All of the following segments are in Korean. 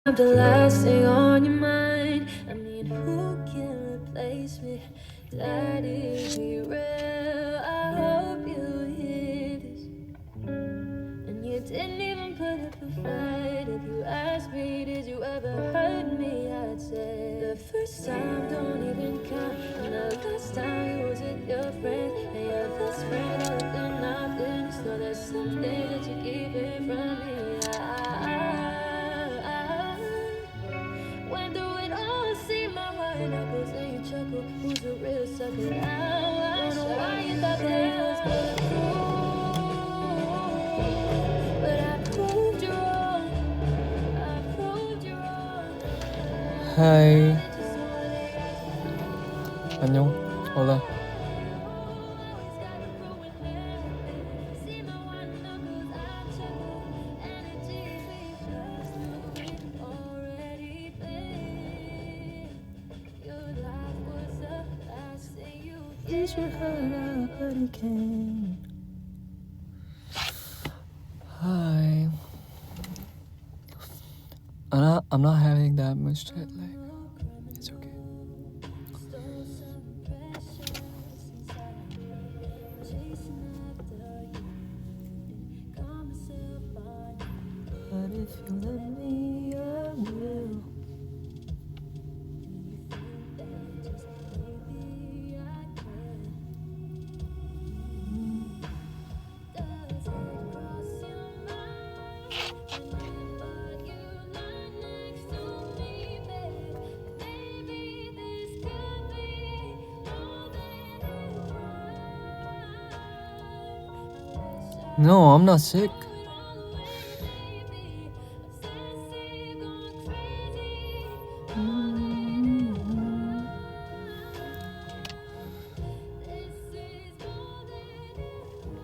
The last thing on your mind. I mean, who can replace me? Daddy, be real. I hope you hear this. And you didn't even put up a fight. If you ask me, did you ever hurt me? I'd say the first time don't even count. And the last time you was with your friend. And your best friend, all of them not in. So there's something that you keep it from me. Went through it all, see my white knuckles and you chuckle. Who's a real sucker now? I don't know why you thought that was bulletproof, but I proved you wrong. I proved you wrong. 하이 안녕 올라 Is your heart a hurricane? Hi. I'm not having that much jet lag. It's okay. But if you let me, I will. No, I'm not sick.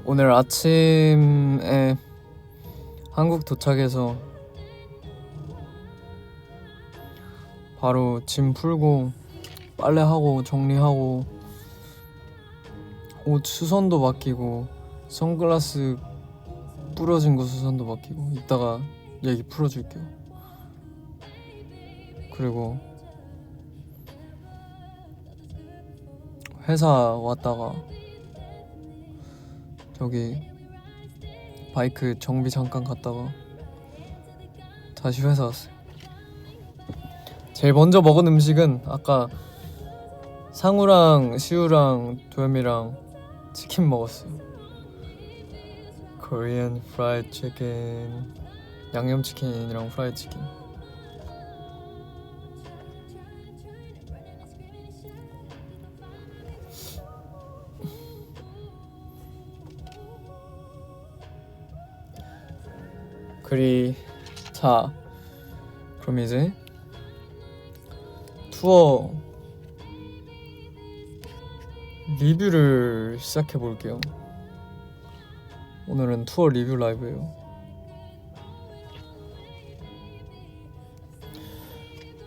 오늘 아침에 한국 도착해서 바로 짐 풀고 빨래하고 정리하고 옷 수선도 맡기고 선글라스 부러진 거 수선도 맡기고 이따가 얘기 풀어줄게요. 그리고 회사 왔다가 저기 바이크 정비 잠깐 갔다가 다시 회사 왔어요. 제일 먼저 먹은 음식은 아까 상우랑 시우랑 도현이랑 치킨 먹었어요. Korean fried chicken, 양념치킨이랑 프라이드 치킨. 자, 그럼 이제 투어 리뷰를 시작해 볼게요. 오늘은 투어 리뷰 라이브예요.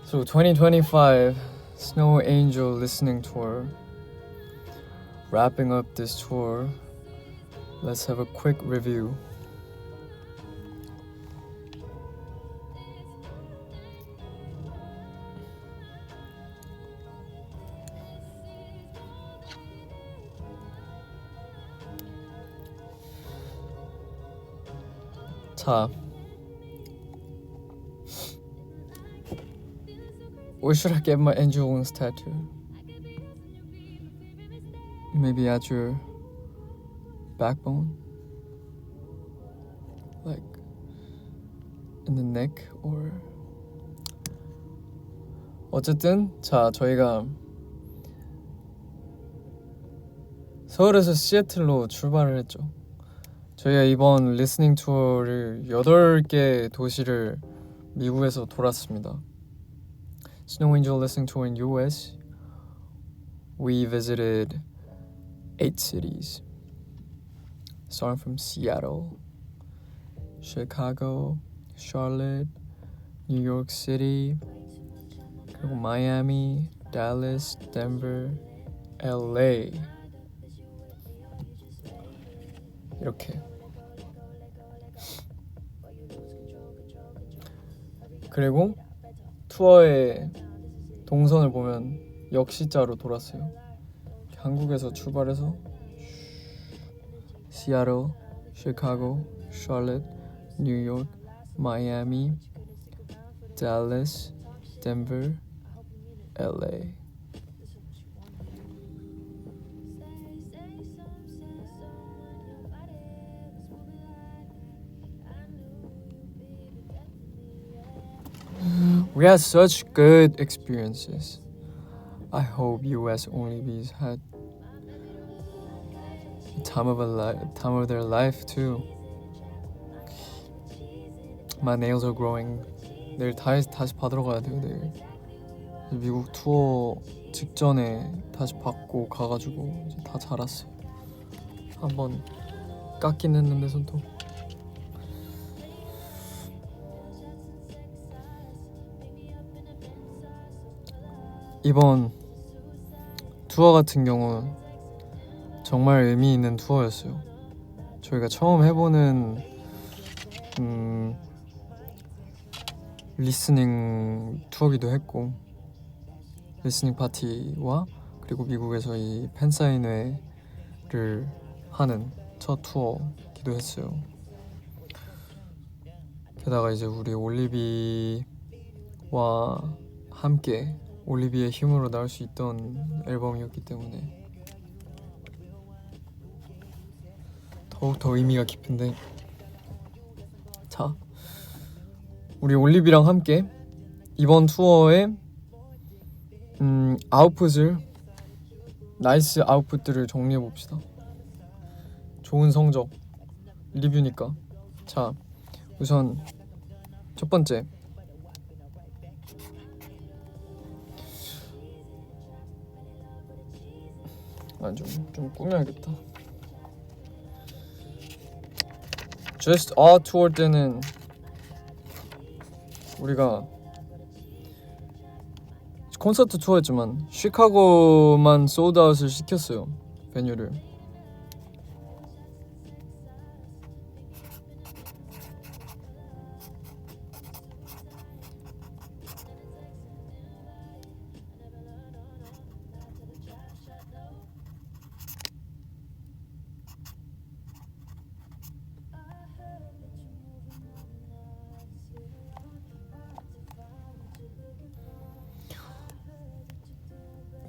So 2025 Snow Angel listening tour. Wrapping up this tour, let's have a quick review. 자, where should I get my angel wings tattoo? Maybe at your backbone? Like in the neck or... 어쨌든 자, 저희가 서울에서 시애틀로 출발을 했죠. 저희가 이번 리스닝 투어를 8개 도시를 미국에서 돌았습니다. Snow Angel listening tour in US. We visited 8 cities. Starting from Seattle, Chicago, Charlotte, New York City, 그리고 Miami, Dallas, Denver, LA. 이렇게. 그리고 투어의 동선을 보면 역시자로 돌았어요. 한국에서 출발해서 시애틀, 시카고, 샬럿, 뉴욕, 마이애미, 댈러스, 덴버, LA. We had such good experiences. I hope you as only bees had the time of their life too. My nails are growing. 내일 다시 받으러 가야 돼요. 내일 미국 투어 직전에 다시 받고 가가지고 이제 다 자랐어요. 한번 깎긴 했는데 손톱. 이번 투어 같은 경우 정말 의미 있는 투어였어요. 저희가 처음 해보는 리스닝 투어기도 했고, 리스닝 파티와 그리고 미국에서 이 팬사인회를 하는 첫 투어기도 했어요. 게다가 이제 우리 올리비와 함께 올리비의 힘으로 나올 수 있던 앨범이었기 때문에 더욱더 의미가 깊은데, 자, 우리 올리비랑 함께 이번 투어의 나이스 아웃풋들을 정리해봅시다. 좋은 성적 리뷰니까. 자, 우선 첫 번째, 좀 꾸며야겠다. Just All 투어 때는 우리가 콘서트 투어였지만 시카고만 솔드아웃을 시켰어요. 베뉴를.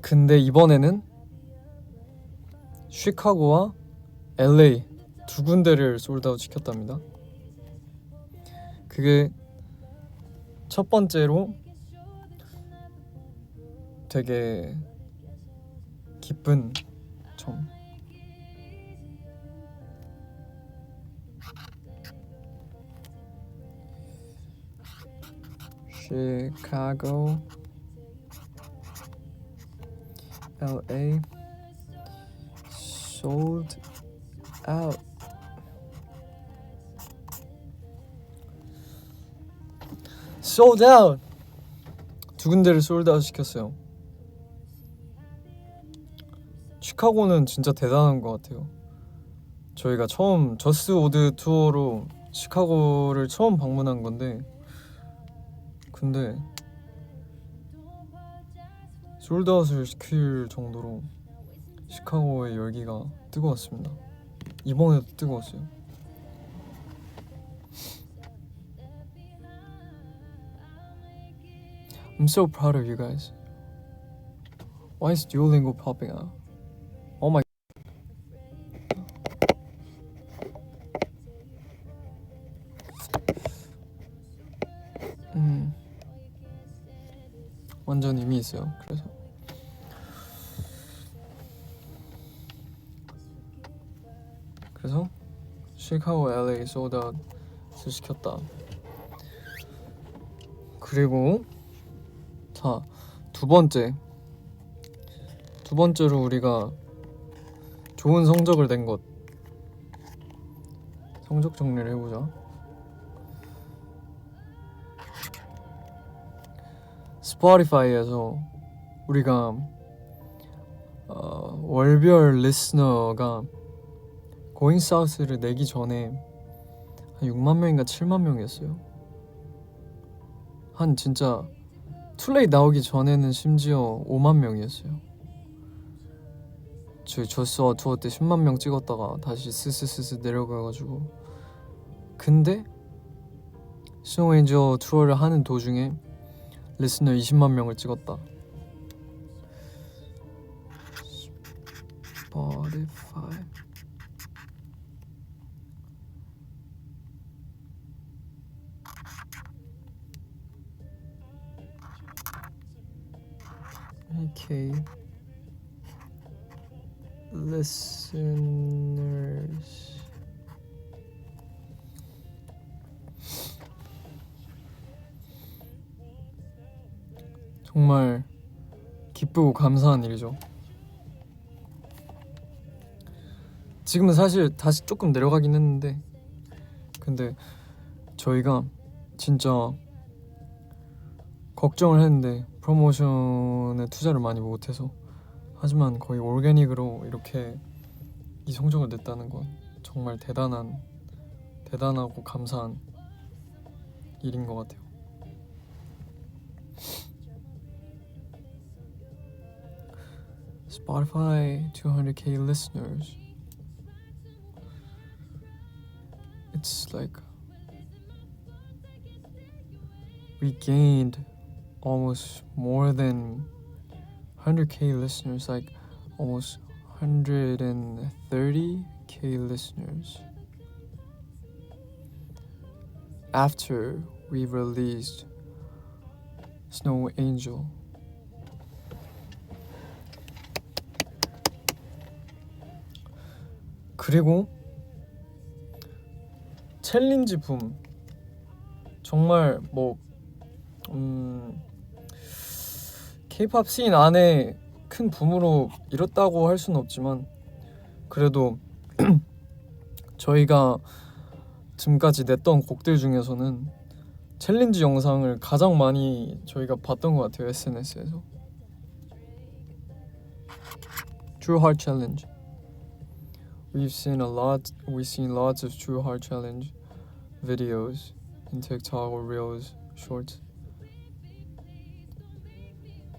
근데 이번에는 시카고와 LA 두 군데를 솔드아웃 시켰답니다. 그게 첫 번째로 되게 기쁜 점. 시카고, LA sold out. Sold out. 두 군데를 솔드아웃 시켰어요. 시카고는 진짜 대단한 것 같아요. 저희가 처음 저스 오드 투어로 시카고를 처음 방문한 건데, 근데 솔드아웃을 시킬 정도로 시카고의 열기가 뜨거웠습니다. 이번에도 뜨거웠어요. I'm so proud of you guys. Why is Duolingo popping out? Oh my. 완전 의미 있어요. 그래서 시카고, LA 솔드아웃을 시켰다. 그리고 자, 두 번째로 우리가 좋은 성적을 낸 것, 성적 정리를 해보자. 스포티파이에서 우리가 월별 리스너가 고잉 사우스를 내기 전에 한 6만 명인가 7만 명이었어요. 한 진짜 투레이 나오기 전에는 심지어 5만 명이었어요. 저희 저스와 투어 때 10만 명 찍었다가 다시 스스스스 내려가가지고. 근데 스노우엔저 투어를 하는 도중에 리스너 20만 명을 찍었다. 스포티파이. Okay. Listeners. 정말 기쁘고 감사한 일이죠. 지금은 사실 다시 조금 내려가긴 했는데, 근데 저희가 진짜 걱정을 했는데 프로모션에 투자를 많이 못해서, 하지만 거의 올게닉으로 이렇게 이 성적을 냈다는 건 정말 대단하고 감사한 일인 것 같아요. Spotify 200k listeners. It's like we gained almost more than 100k listeners, like almost 130k listeners after we released Snow Angel. 그리고 챌린지 붐, 정말 뭐 K-pop 씬 안에 큰 붐으로 이뤘다고 할 수는 없지만, 그래도 저희가 지금까지 냈던 곡들 중에서는 챌린지 영상을 가장 많이 저희가 봤던 것 같아요. SNS에서 True Heart Challenge. We've seen lots of True Heart Challenge videos in TikTok or Reels, Shorts.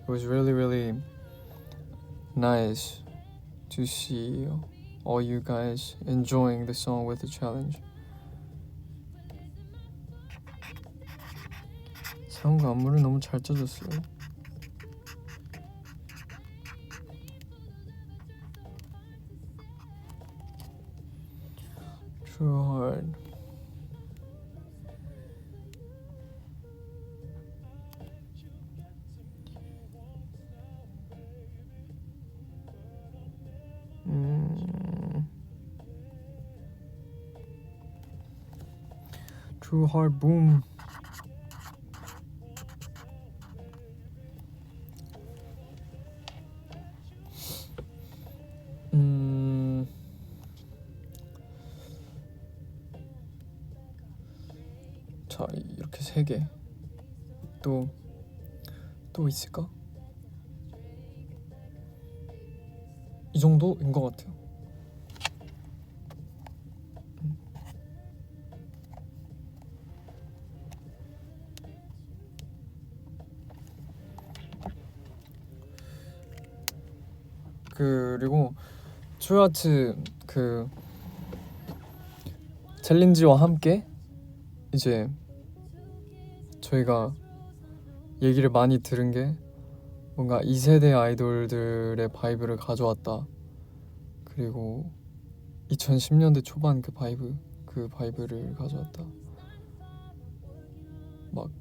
It was really nice to see all you guys enjoying the song with the challenge. 상우가 안무를 너무 잘 짜줬어요. True Heart. True Heart Boom. 자, 이렇게 3개. 또 있을까? 이 정도인 것 같아요. 그리고 트루하트 그 챌린지와 함께 이제 저희가 얘기를 많이 들은 게, 뭔가 2세대 아이돌들의 바이브를 가져왔다. 그리고 2010년대 초반 그 바이브를 가져왔다. 막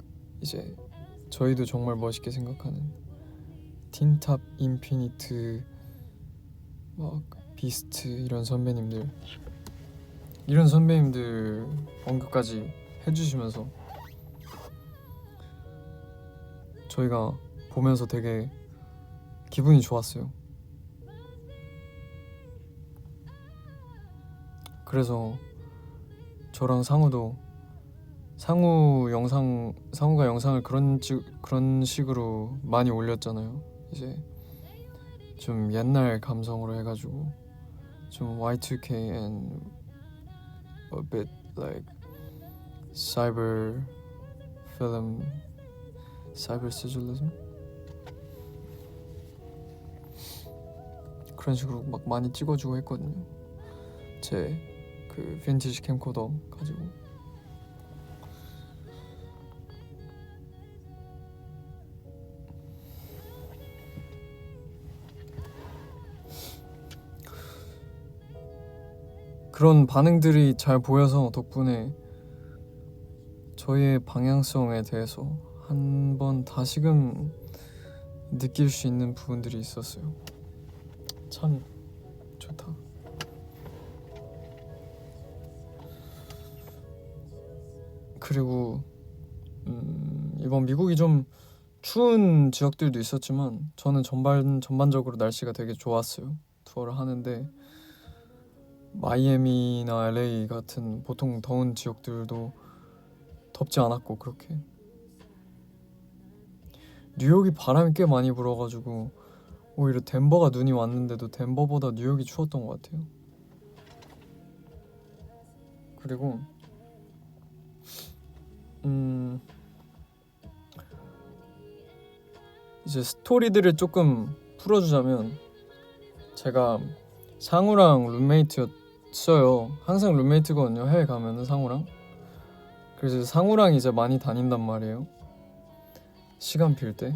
이제 저희도 정말 멋있게 생각하는 틴탑, 인피니트, 막 비스트 이런 선배님들 언급까지 해주시면서 저희가 보면서 되게 기분이 좋았어요. 그래서 저랑 상우가 영상을 그런 식으로 많이 올렸잖아요. 이제 좀 옛날 감성으로 해가지고 좀 Y2K and a bit like cyber film 사이버 시절리즘 그런 식으로 막 많이 찍어주고 했거든요. 제 그 빈티지 캠코더 가지고. 그런 반응들이 잘 보여서 덕분에 저희의 방향성에 대해서 한번 다시금 느낄 수 있는 부분들이 있었어요. 참 좋다. 그리고 이번 미국이 좀 추운 지역들도 있었지만 저는 전반적으로 날씨가 되게 좋았어요. 투어를 하는데 마이애미나 LA 같은 보통 더운 지역들도 덥지 않았고 그렇게. 뉴욕이 바람이 꽤 많이 불어가지고 오히려 덴버가 눈이 왔는데도 덴버보다 뉴욕이 추웠던 것 같아요. 그리고 이제 스토리들을 조금 풀어주자면 제가 상우랑 룸메이트였어요. 항상 룸메이트거든요. 해외 가면은 상우랑. 그래서 상우랑 이제 많이 다닌단 말이에요. 시간 빌 때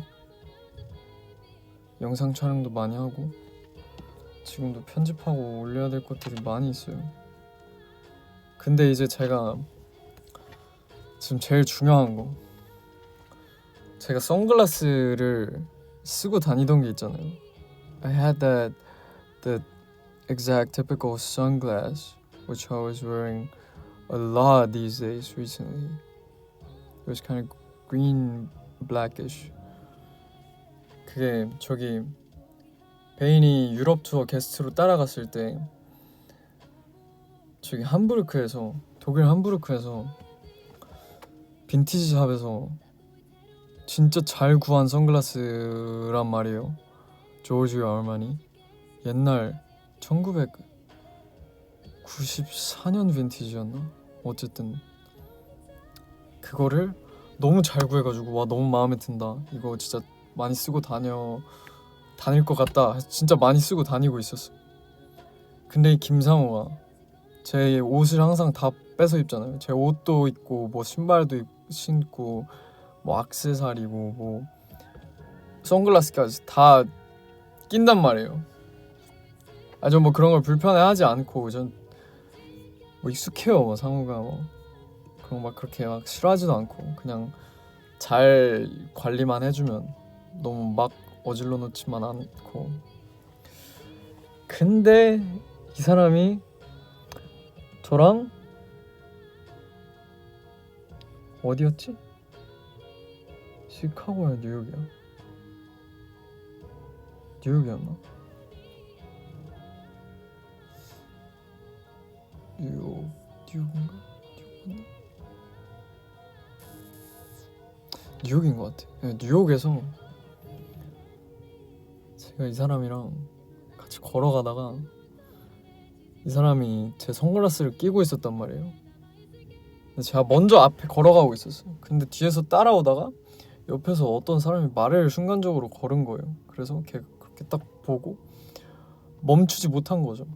영상 촬영도 많이 하고 지금도 편집하고 올려야 될 것들이 많이 있어요. 근데 이제 제가 지금 제일 중요한 거, 제가 선글라스를 쓰고 다니던 게 있잖아요. I had that exact typical sunglass which I was wearing a lot these days recently. It was kind of green blackish. 그게 저기 베인이 유럽 투어 게스트로 따라갔을 때 저기 함부르크에서, 독일 함부르크에서 빈티지 샵에서 진짜 잘 구한 선글라스란 말이에요. 조지오 아르마니 옛날 1994년 빈티지였나? 어쨌든 그거를 너무 잘 구해가지고 와 너무 마음에 든다, 이거 진짜 많이 쓰고 다닐 것 같다, 진짜 많이 쓰고 다니고 있었어. 근데 이 김상우가 제 옷을 항상 다 뺏어 입잖아요. 제 옷도 입고 뭐 신발도 신고 뭐 액세서리고 뭐 선글라스까지 다 낀단 말이에요. 전 뭐 그런 걸 불편해하지 않고 전 뭐 익숙해요. 뭐 상우가 뭐 그런 막 그렇게 막 싫어하지도 않고 그냥 잘 관리만 해주면 너무 막 어질러 놓지만 않고. 근데 이 사람이 저랑 어디였지? 시카고야 뉴욕이야? 뉴욕이었나? 뉴욕인가? 뉴욕인 것 같아. 네, 뉴욕에서 제가 이 사람이랑 같이 걸어가다가 이 사람이 제 선글라스를 끼고 있었단 말이에요. 근데 제가 먼저 앞에 걸어가고 있었어요. 근데 뒤에서 따라오다가 옆에서 어떤 사람이 말을 순간적으로 걸은 거예요. 그래서 걔가 그렇게 딱 보고 멈추지 못한 거죠.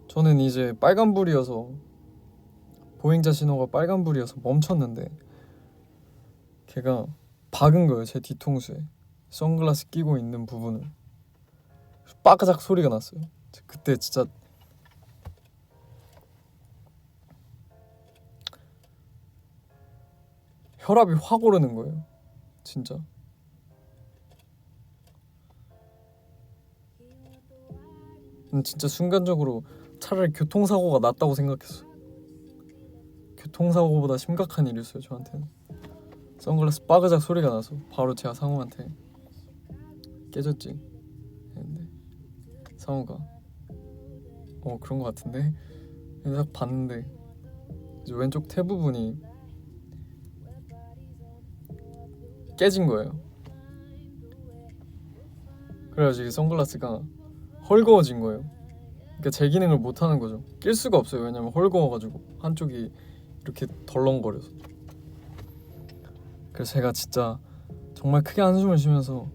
저는 이제 빨간불이어서, 보행자 신호가 빨간불이어서 멈췄는데 걔가 박은 거예요. 제 뒤통수에 선글라스 끼고 있는 부분을. 빠그작 소리가 났어요. 그때 진짜 혈압이 확 오르는 거예요. 진짜. 진짜 순간적으로 차라리 교통사고가 낫다고 생각했어. 교통사고보다 심각한 일이었어요 저한테는. 선글라스 빠그작 소리가 나서 바로 제가 상우한테 깨졌지 했는데 상우가 그런 거 같은데 딱 봤는데 이제 왼쪽 태 부분이 깨진 거예요. 그래가지고 선글라스가 헐거워진 거예요. 그러니까 제 기능을 못 하는 거죠. 낄 수가 없어요. 왜냐면 헐거워가지고 한쪽이 이렇게 덜렁거려서. 그래서 제가 진짜 정말 크게 한숨을 쉬면서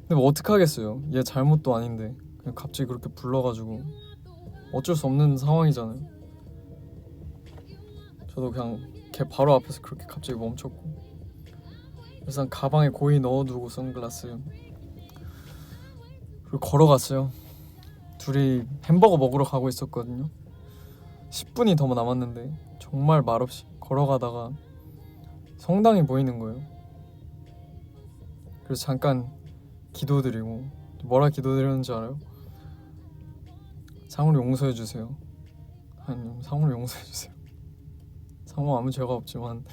근데 뭐 어떡하겠어요. 얘 잘못도 아닌데 그냥 갑자기 그렇게 불러가지고 어쩔 수 없는 상황이잖아요. 저도 그냥 걔 바로 앞에서 그렇게 갑자기 멈췄고 일단 가방에 고이 넣어두고 선글라스 그리고 걸어갔어요. 둘이 햄버거 먹으러 가고 있었거든요. 10분이 더 남았는데 정말 말없이 걸어가다가 성당이 보이는 거예요. 그래서 잠깐 기도드리고 뭐라 기도드렸는지 알아요? 상우를 용서해주세요. 하나님 상우를 용서해주세요. 상우 아무 죄가 없지만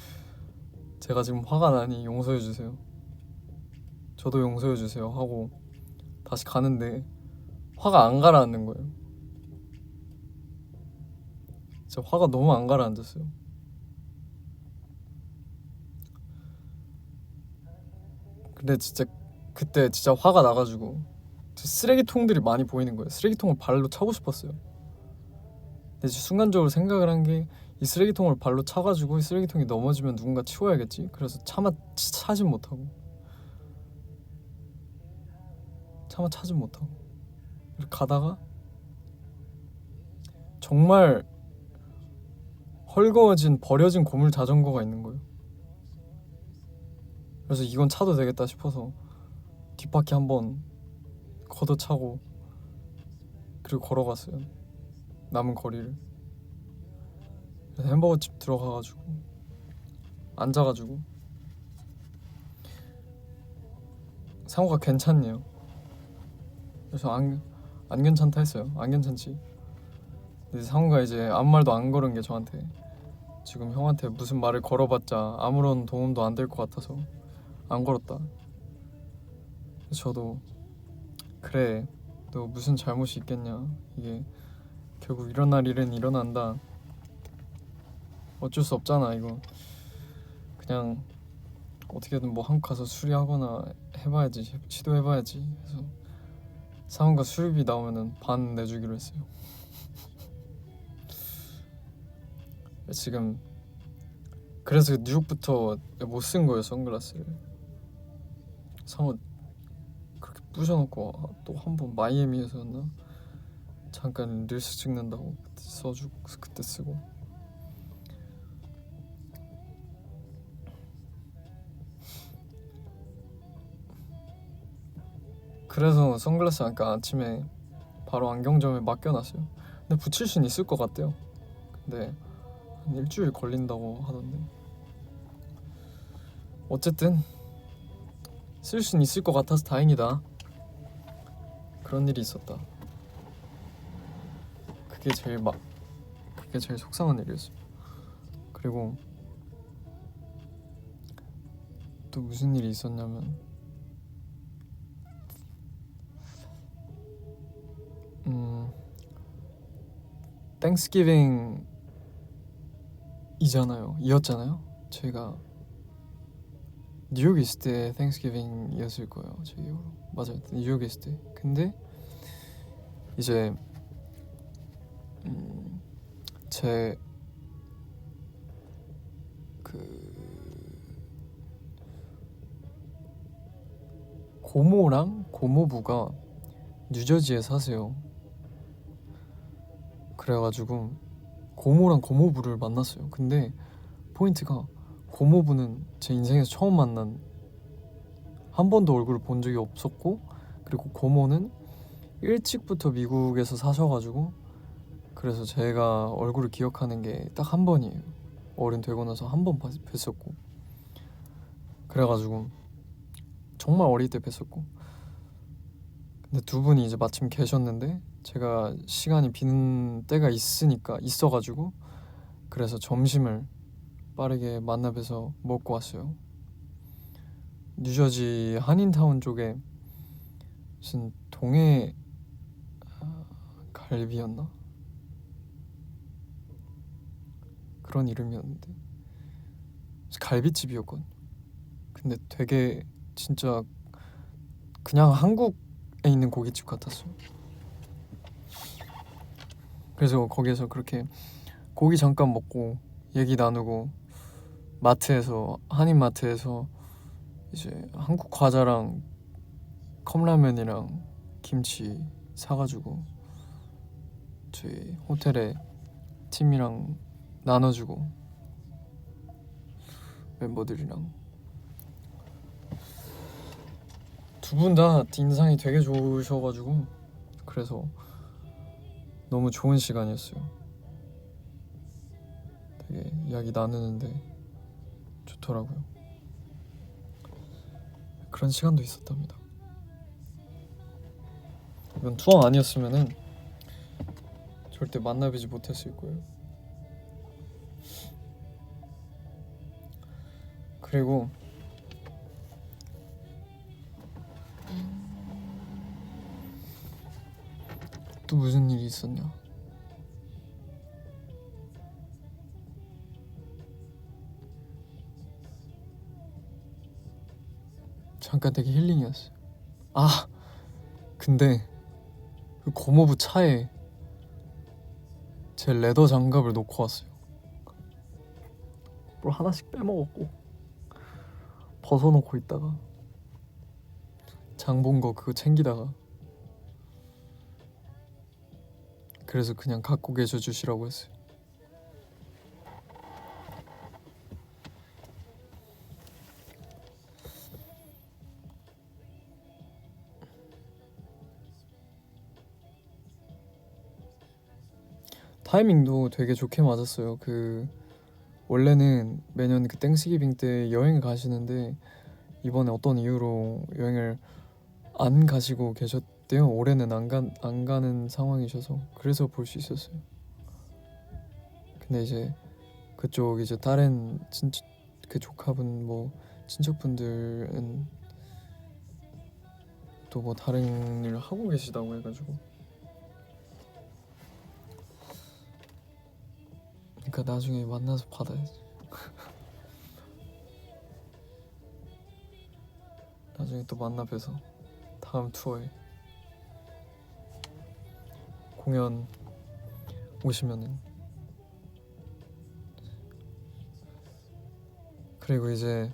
제가 지금 화가 나니 용서해주세요. 저도 용서해주세요 하고 다시 가는데 화가 안 가라앉는 거예요. 진짜 화가 너무 안 가라앉았어요. 근데 진짜 그때 진짜 화가 나가지고 쓰레기통들이 많이 보이는 거예요. 쓰레기통을 발로 차고 싶었어요. 근데 순간적으로 생각을 한 게 이 쓰레기통을 발로 차가지고 이 쓰레기통이 넘어지면 누군가 치워야겠지. 그래서 차진 못하고 이렇게 가다가 정말 헐거워진 버려진 고물 자전거가 있는 거예요. 그래서 이건 차도 되겠다 싶어서 뒷바퀴 한번 걷어차고 그리고 걸어갔어요. 남은 거리를. 그래서 햄버거집 들어가가지고 앉아가지고 상호가 괜찮네요. 그래서 안 괜찮다 했어요. 안 괜찮지. 근데 상호가 이제 아무 말도 안 걸은 게 저한테 지금 형한테 무슨 말을 걸어봤자 아무런 도움도 안 될 것 같아서 안 걸었다. 그래서 저도 그래 너 무슨 잘못이 있겠냐. 이게 결국 일어날 일은 일어난다. 어쩔 수 없잖아 이거. 그냥 어떻게든 뭐 한국 가서 수리하거나 해봐야지. 시도해봐야지. 그래서 상훈과 수리비 나오면은 반 내주기로 했어요. 지금 그래서 뉴욕부터 못 쓴 거예요 선글라스를. 상훈 그렇게 부셔놓고 또 한 번 마이애미에서였나 잠깐 릴스 찍는다고 그때 써주고 그때 쓰고. 그래서 선글라스 아까 아침에 바로 안경점에 맡겨놨어요. 근데 붙일 수는 있을 것 같대요. 근데 한 일주일 걸린다고 하던데 어쨌든 쓸 수는 있을 것 같아서 다행이다. 그런 일이 있었다. 그게 제일 속상한 일이었어요. 그리고 또 무슨 일이 있었냐면 땡스기빙 이었잖아요. 저희가 뉴욕에 있을 때 땡스기빙이었을 거예요. 제 기억으로. 맞아요. 뉴욕에 있을 때. 근데 이제 제 고모랑 고모부가 뉴저지에 사세요. 그래가지고 고모랑 고모부를 만났어요. 근데 포인트가 고모부는 제 인생에서 처음 만난 한 번도 얼굴을 본 적이 없었고 그리고 고모는 일찍부터 미국에서 사셔가지고 그래서 제가 얼굴을 기억하는 게 딱 한 번이에요. 어른 되고 나서 한 번 뵀었고 그래가지고 정말 어릴 때 뵀었고 근데 두 분이 이제 마침 계셨는데 제가 시간이 비는 때가 있어가지고 그래서 점심을 빠르게 만나 뵈서 먹고 왔어요. 뉴저지 한인타운 쪽에 무슨 동해 갈비였나? 그런 이름이었는데 갈비집이었거든요. 근데 되게 진짜 그냥 한국에 있는 고깃집 같았어요. 그래서 거기에서 그렇게 고기 잠깐 먹고 얘기 나누고 한인마트에서 이제 한국 과자랑 컵라면이랑 김치 사가지고 저희 호텔에 팀이랑 나눠주고 멤버들이랑 두 분 다 인상이 되게 좋으셔가지고 그래서 너무 좋은 시간이었어요. 되게 이야기 나누는데 좋더라고요. 그런 시간도 있었답니다. 이번 투어 아니었으면은 절대 만나뵈지 못했을 거예요. 그리고 또 무슨 일이 있었냐? 잠깐 되게 힐링이었어요. 아, 근데 그 고모부 차에 제 레더 장갑을 놓고 왔어요. 뭘 하나씩 빼먹었고 벗어놓고 있다가 장 본 거 그거 챙기다가 그래서 그냥 갖고 계셔 주시라고 했어요. 타이밍도 되게 좋게 맞았어요. 그 원래는 매년 그 땡스기빙 때 여행을 가시는데 이번에 어떤 이유로 여행을 안 가시고 계셨대요. 올해는 안 가는 상황이셔서 그래서 볼 수 있었어요. 근데 이제 그쪽 이제 다른 그 조카분 뭐 친척분들은 또 뭐 다른 일을 하고 계시다고 해가지고 그러니까 나중에 만나서 받아야지. 나중에 또 만나 뵈서 다음 투어에 공연 오시면은. 그리고 이제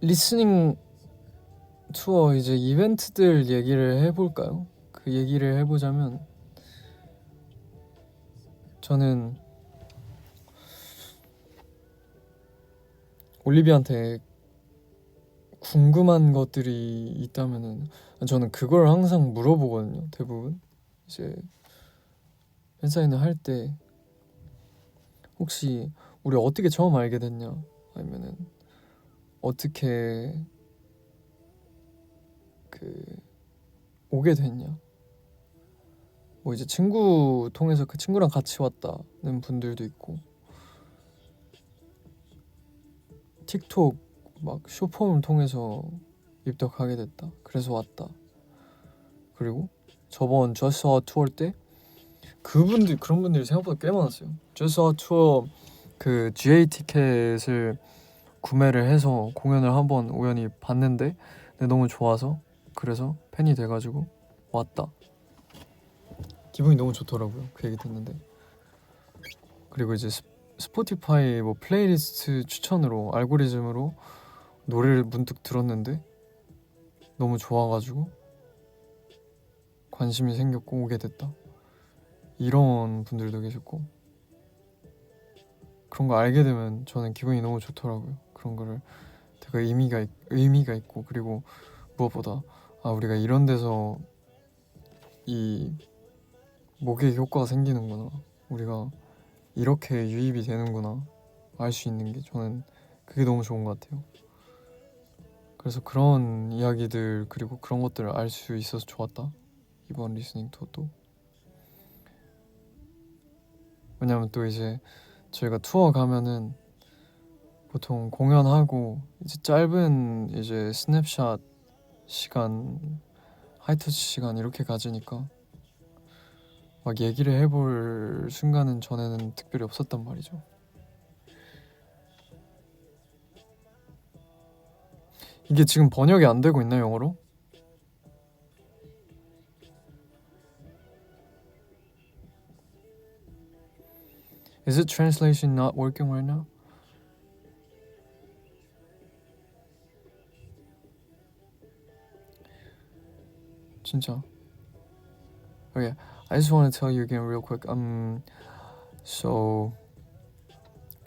리스닝 투어 이제 이벤트들 얘기를 해볼까요? 그 얘기를 해보자면 저는 올리비아한테 궁금한 것들이 있다면은 저는 그걸 항상 물어보거든요. 대부분 이제 팬사인회 할 때 혹시 우리 어떻게 처음 알게 됐냐, 아니면은 어떻게 그 오게 됐냐, 뭐 이제 친구 통해서 그 친구랑 같이 왔다는 분들도 있고 틱톡 막 쇼폼을 통해서 입덕하게 됐다, 그래서 왔다. 그리고 저번 저스트 투어 때 그런 분들이 생각보다 꽤 많았어요. 저스트 투어 그 GA 티켓을 구매를 해서 공연을 한번 우연히 봤는데 근데 너무 좋아서 그래서 팬이 돼가지고 왔다. 기분이 너무 좋더라고요. 그 얘기 듣는데. 그리고 이제 스포티파이 뭐 플레이리스트 추천으로 알고리즘으로 노래를 문득 들었는데 너무 좋아가지고 관심이 생겼고 오게 됐다. 이런 분들도 계셨고 그런 거 알게 되면 저는 기분이 너무 좋더라고요. 그런 거를 되게 의미가 있고 그리고 무엇보다 우리가 이런 데서 이 목의 효과가 생기는구나, 우리가 이렇게 유입이 되는구나 알 수 있는 게 저는 그게 너무 좋은 것 같아요. 그래서 그런 이야기들 그리고 그런 것들을 알 수 있어서 좋았다, 이번 리스닝 투어도. 왜냐면 또 이제 저희가 투어 가면은 보통 공연하고 이제 짧은 이제 스냅샷 시간, 하이터치 시간 이렇게 가지니까 막 얘기를 해볼 순간은 전에는 특별히 없었단 말이죠. 이게 지금 번역이 안 되고 있나, 영어로? Is it translation not working right now? 진짜. Oh yeah, I just want to tell you again real quick. So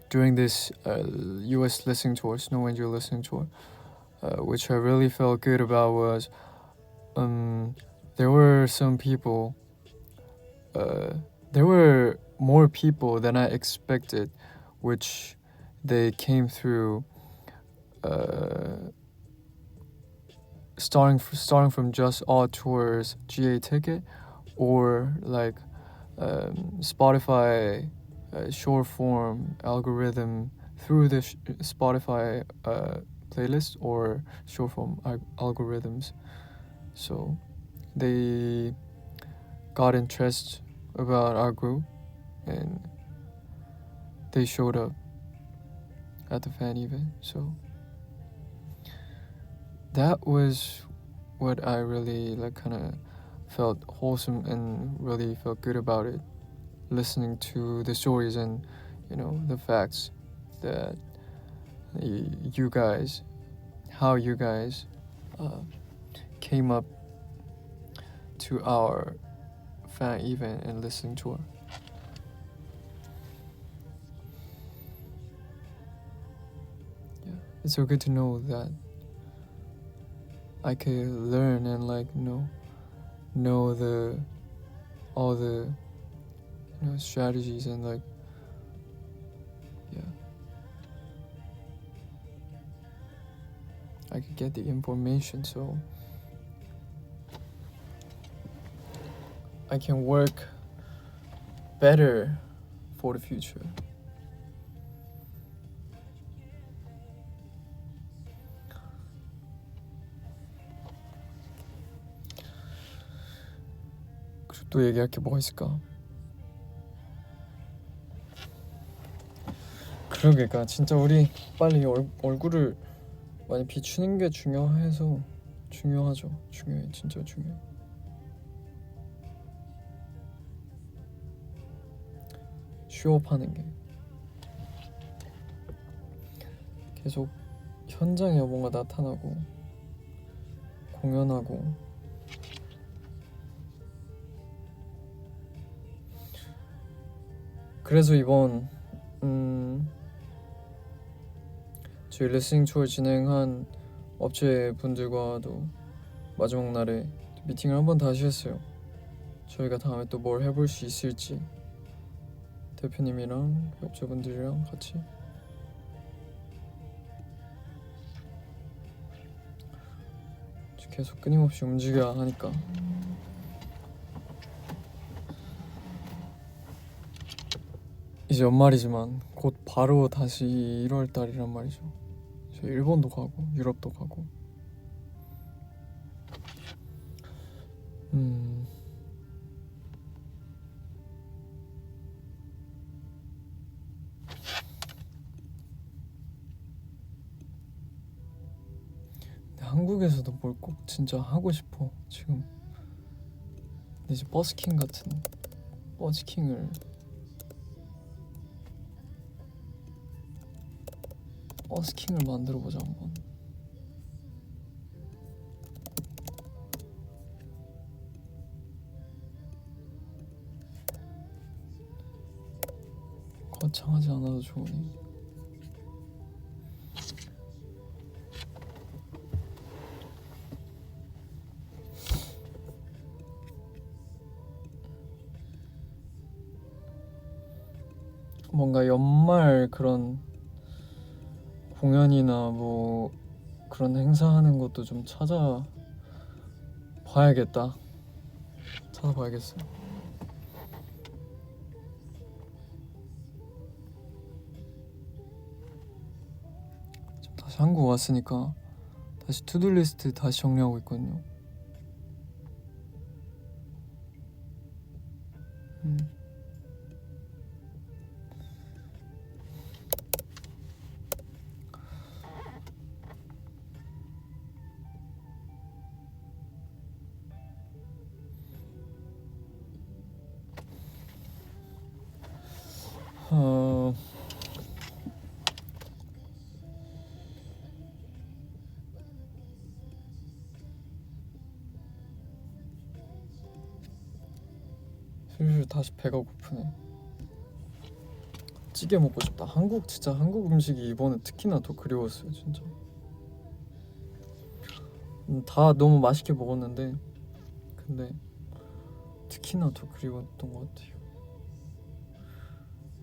during this US listening tour, Snow Angel listening tour, which I really felt good about was there were some people. There were more people than I expected, which they came through. Starting from just all tours GA ticket, or like Spotify short form algorithm through the Spotify playlist or short form algorithms. So they got interest about our group and they showed up at the fan event. So that was what I really like kind of felt wholesome and really felt good about it, listening to the stories and the facts that you guys, how you guys came up to our fan event and listening tour. Yeah, it's so good to know that I can learn and know all the strategies and I could get the information so I can work better for the future. 그리고 또 얘기할 게 뭐가 있을까? 그러니까 진짜 우리 빨리 얼굴을 많이 비추는 게 중요하죠. 중요해, 진짜 중요해. 쇼업하는 게 계속 현장에 뭔가 나타나고 공연하고 그래서 이번 저희 리스닝 투어 진행한 업체 분들과도 마지막 날에 미팅을 한 번 다시 했어요. 저희가 다음에 또 뭘 해볼 수 있을지 대표님이랑 업체분들이랑 같이 계속 끊임없이 움직여야 하니까 이제 연말이지만 곧 바로 다시 1월달이란 말이죠. 저 일본도 가고 유럽도 가고 한국에서도 뭘 꼭 진짜 하고 싶어 지금. 근데 이제 버스킹 같은 버스킹을 만들어보자 한번. 거창하지 않아도 좋으니 뭔가 연말 그런 공연이나 뭐 그런 행사하는 것도 좀 찾아봐야겠어. 지금 다시 한국 왔으니까 다시 투두 리스트 다시 정리하고 있거든요. 어... 슬슬 다시 배가 고프네. 찌개 먹고 싶다. 한국 음식이 이번에 특히나 더 그리웠어요 진짜. 다 너무 맛있게 먹었는데 근데 특히나 더 그리웠던 것 같아요.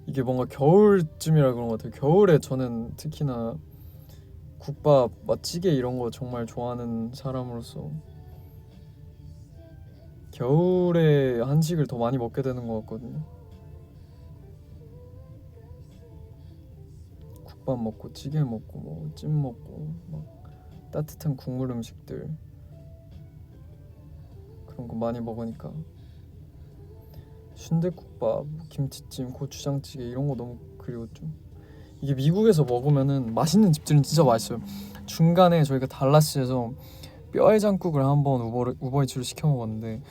이게 뭔가 겨울쯤이라 그런 것 같아요. 겨울에 저는 특히나 국밥, 찌개 이런 거 정말 좋아하는 사람으로서 겨울에 한식을 더 많이 먹게 되는 것 같거든요. 국밥 먹고 찌개 먹고 뭐 찜 먹고 막 따뜻한 국물 음식들 그런 거 많이 먹으니까 순댓국밥, 김치찜, 고추장찌개 이런 거 너무 그리웠죠. 이게 미국에서 먹으면은 맛있는 집들은 진짜 맛있어요. 중간에 저희가 달라스에서 뼈해장국을 한번 우버이츠로 시켜 먹었는데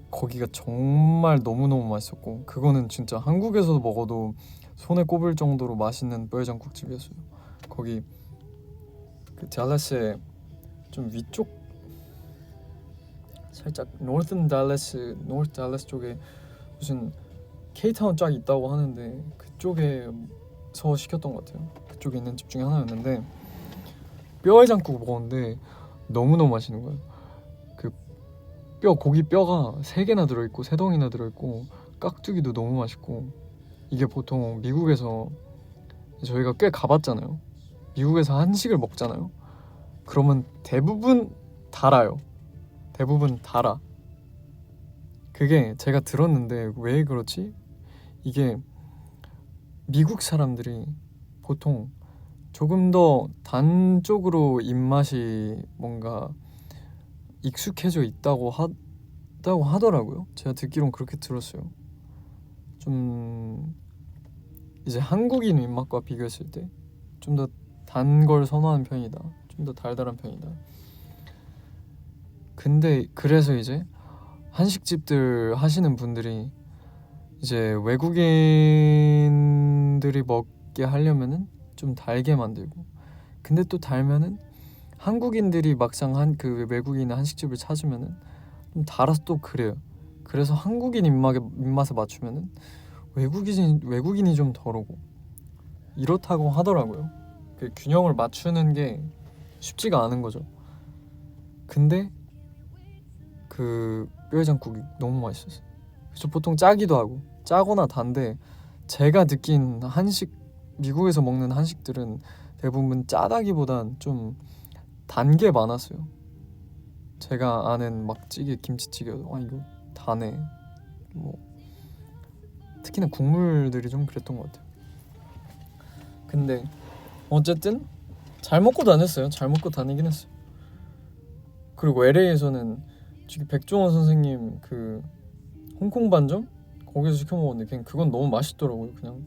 거기가 정말 너무너무 맛있었고 그거는 진짜 한국에서도 먹어도 손에 꼽을 정도로 맛있는 뼈해장국 집이었어요. 거기 그 달라스의 좀 위쪽 살짝 노스 달라스 쪽에 무슨 K타운 쫙 있다고 하는데 그쪽에서 시켰던 것 같아요. 그쪽에 있는 집 중에 하나였는데 뼈해장국 먹었는데 너무너무 맛있는 거예요. 그 고기 뼈가 3개나 들어있고 3덩이나 들어있고 깍두기도 너무 맛있고 이게 보통 미국에서 저희가 꽤 가봤잖아요. 미국에서 한식을 먹잖아요. 그러면 대부분 달아요. 대부분 달아. 그게 제가 들었는데 왜 그렇지? 이게 미국 사람들이 보통 조금 더 단 쪽으로 입맛이 뭔가 익숙해져 있다고 하더라고요. 제가 듣기론 그렇게 들었어요. 좀 이제 한국인 입맛과 비교했을 때 좀 더 단 걸 선호하는 편이다. 좀 더 달달한 편이다. 근데 그래서 이제 한식집들 하시는 분들이 이제 외국인들이 먹게 하려면은 좀 달게 만들고 근데 또 달면은 한국인들이 막상 그 외국인 한식집을 찾으면은 좀 달아서 또 그래요. 그래서 한국인 입맛에 맞추면은 외국인이 좀 덜 오고 이렇다고 하더라고요. 그 균형을 맞추는 게 쉽지가 않은 거죠. 근데 그 뼈해장국이 너무 맛있었어요. 그래서 보통 짜기도 하고 짜거나 단데 제가 느낀 미국에서 먹는 한식들은 대부분 짜다기보단 좀 단 게 많았어요. 제가 아는 막 찌개, 김치찌개도 이거 다네. 뭐 특히나 국물들이 좀 그랬던 것 같아요. 근데 어쨌든 잘 먹고 다녔어요. 잘 먹고 다니긴 했어요. 그리고 LA에서는 지금 백종원 선생님 그 홍콩 반점 거기서 시켜 먹었는데 그냥 그건 너무 맛있더라고요. 그냥